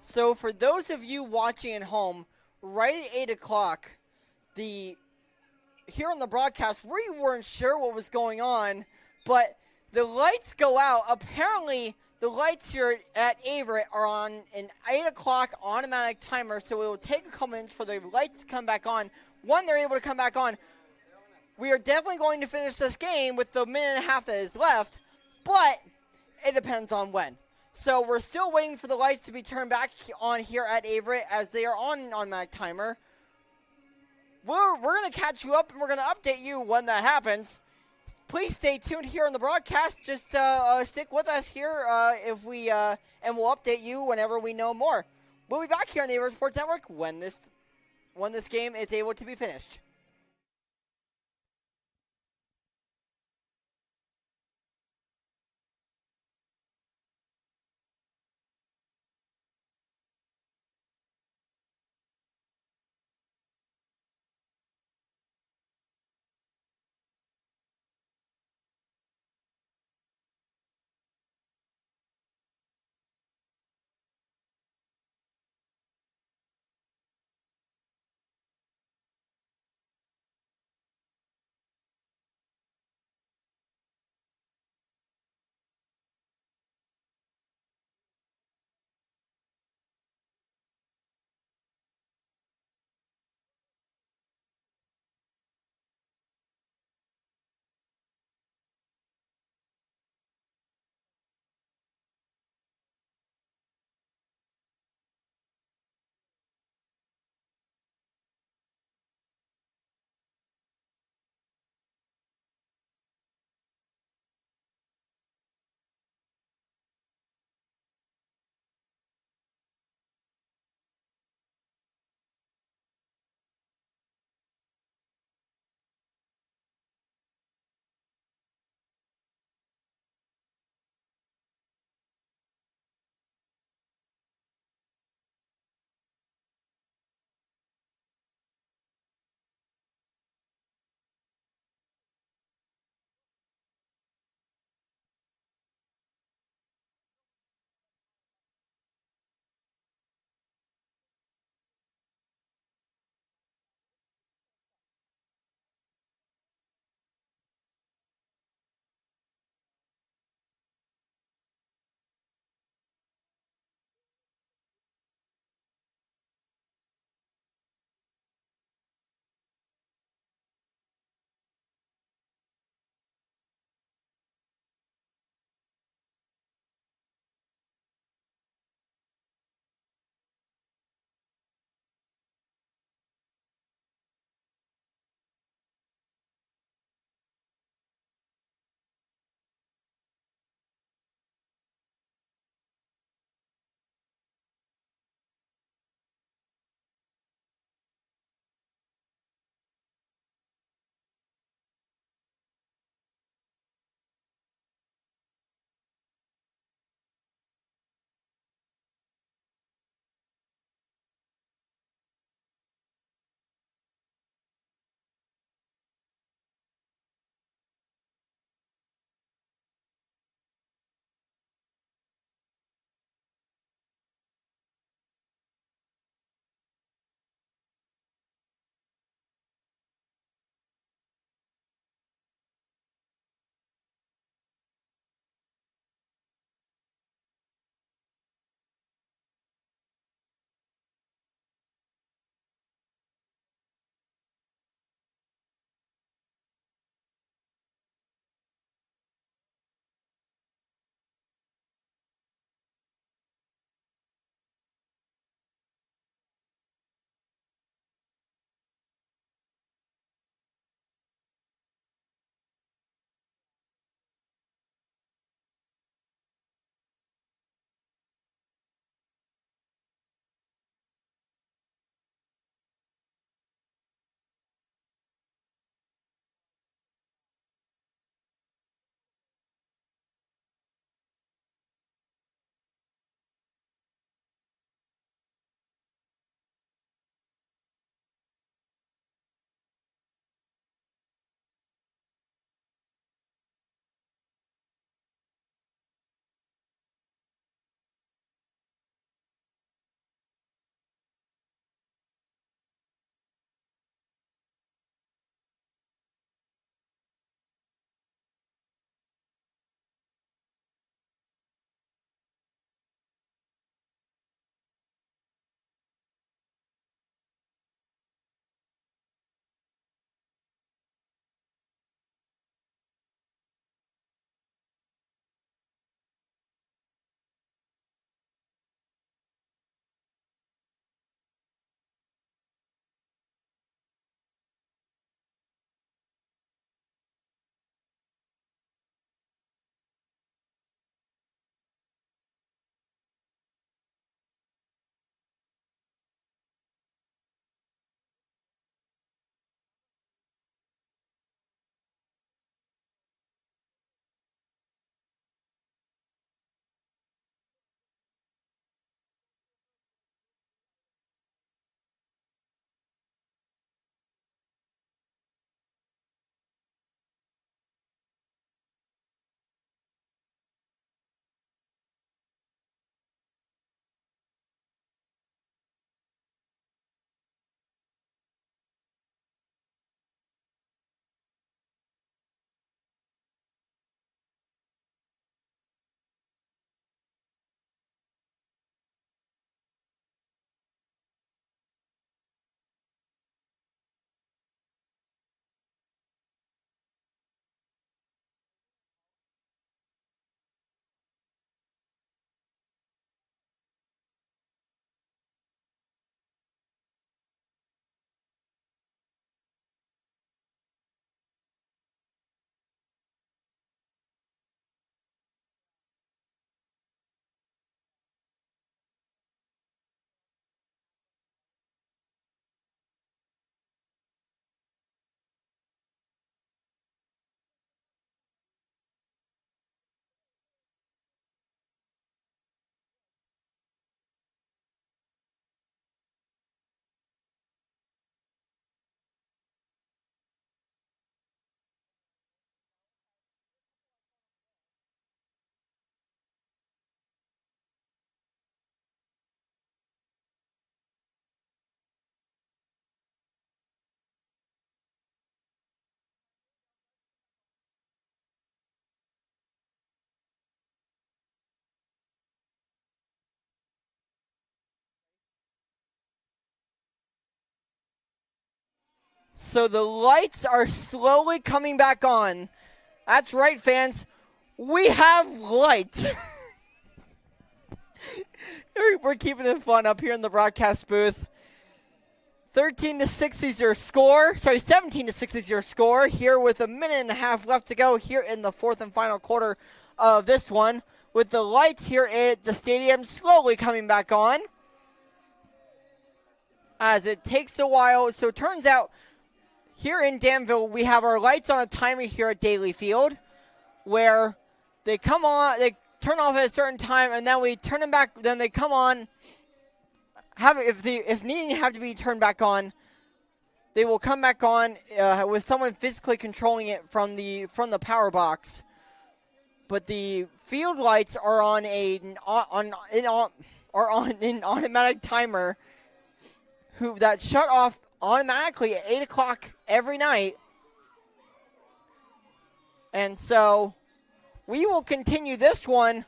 So for those of you watching at home, right at 8 o'clock, here on the broadcast, we weren't sure what was going on, but the lights go out. Apparently, the lights here at Averett are on an 8 o'clock automatic timer, so it will take a couple minutes for the lights to come back on. When they're able to come back on, we are definitely going to finish this game with the minute and a half that is left, but it depends on when. So we're still waiting for the lights to be turned back on here at Averett as they are on an automatic timer. We're going to catch you up and we're going to update you when that happens. Please stay tuned here on the broadcast. Just stick with us here and we'll update you whenever we know more. We'll be back here on the Averett Sports Network when this game is able to be finished. So the lights are slowly coming back on. That's right, fans. We have light. We're keeping it fun up here in the broadcast booth. 13-6 is your score. Sorry, 17-6 is your score here with a minute and a half left to go here in the fourth and final quarter of this one. With the lights here at the stadium slowly coming back on. As it takes a while. So it turns out here in Danville, we have our lights on a timer here at Daly Field, where they come on, they turn off at a certain time, and then we turn them back. Then they come on. If needing to have to be turned back on, they will come back on with someone physically controlling it from the power box. But the field lights are on an automatic timer that shut off automatically at 8 o'clock every night. And so we will continue this one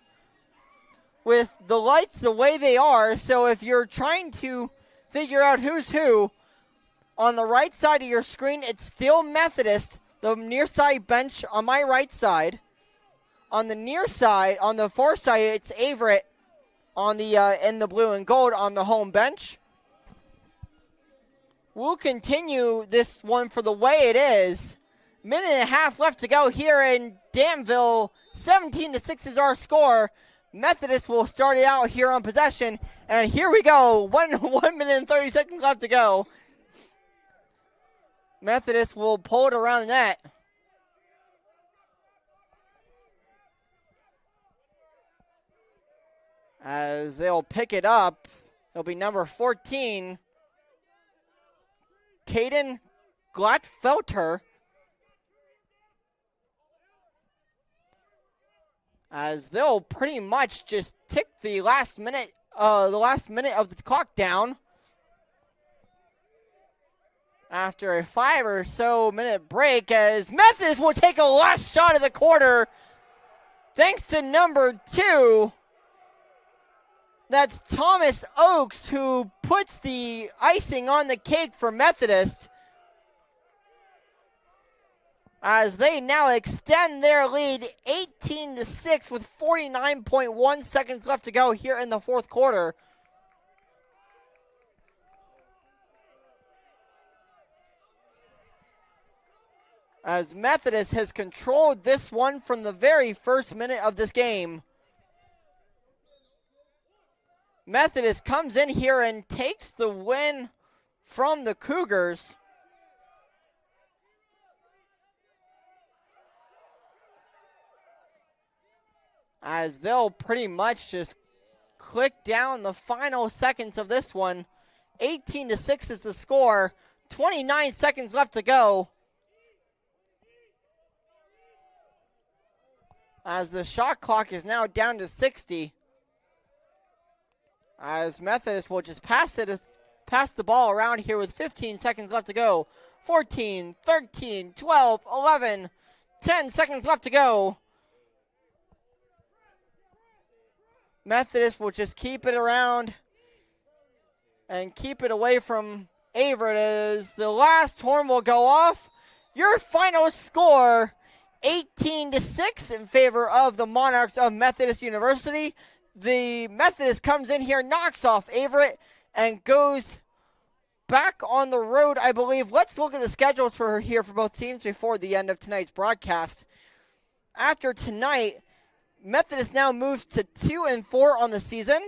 with the lights the way they are. So if you're trying to figure out who's who, on the right side of your screen, it's still Methodist, the near side bench on my right side. On the near side, on the far side, it's Averett on the in the blue and gold on the home bench. We'll continue this one for the way it is. Minute and a half left to go here in Danville. 17-6 is our score. Methodist will start it out here on possession. And here we go. 1 minute and 30 seconds left to go. Methodist will pull it around the net. As they'll pick it up. It'll be number 14. Caden Glattfelter. As they'll pretty much just tick the last minute of the clock down. After a 5 or so minute break, as Methodist will take a last shot of the quarter. Thanks to number 2. That's Thomas Oakes, who puts the icing on the cake for Methodist, as they now extend their lead 18-6 with 49.1 seconds left to go here in the fourth quarter. As Methodist has controlled this one from the very first minute of this game. Methodist comes in here and takes the win from the Cougars. As they'll pretty much just click down the final seconds of this one. 18-6 is the score. 29 seconds left to go. As the shot clock is now down to 60. As Methodist will just pass the ball around here with 15 seconds left to go. 14, 13, 12, 11, 10 seconds left to go. Methodist will just keep it around and keep it away from Averett as the last horn will go off. Your final score, 18-6 in favor of the Monarchs of Methodist University. The Methodist comes in here, knocks off Averett, and goes back on the road, I believe. Let's look at the schedules for both teams before the end of tonight's broadcast. After tonight, Methodist now moves to 2-4 on the season,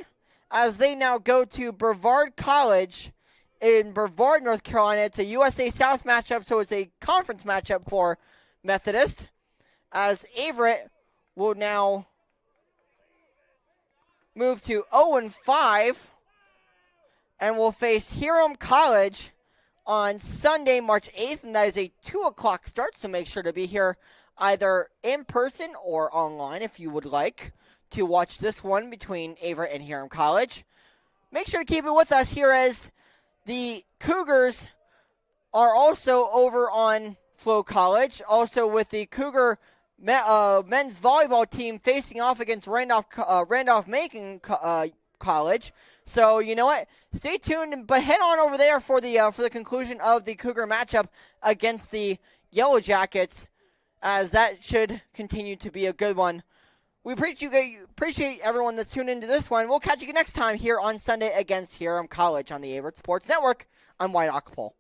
as they now go to Brevard College in Brevard, North Carolina. It's a USA South matchup, so it's a conference matchup for Methodist, as Averett will now move to 0-5 and will face Hiram College on Sunday, March 8th, and that is a 2 o'clock start, so make sure to be here either in person or online if you would like to watch this one between Averett and Hiram College. Make sure to keep it with us here, as the Cougars are also over on Flow College, also with the Cougar men's volleyball team facing off against Randolph-Macon College. So you know what? Stay tuned, but head on over there for the conclusion of the Cougar matchup against the Yellow Jackets, as that should continue to be a good one. We appreciate everyone that's tuned into this one. We'll catch you next time here on Sunday against Hiram College on the Averett Sports Network. I'm White Acapulco.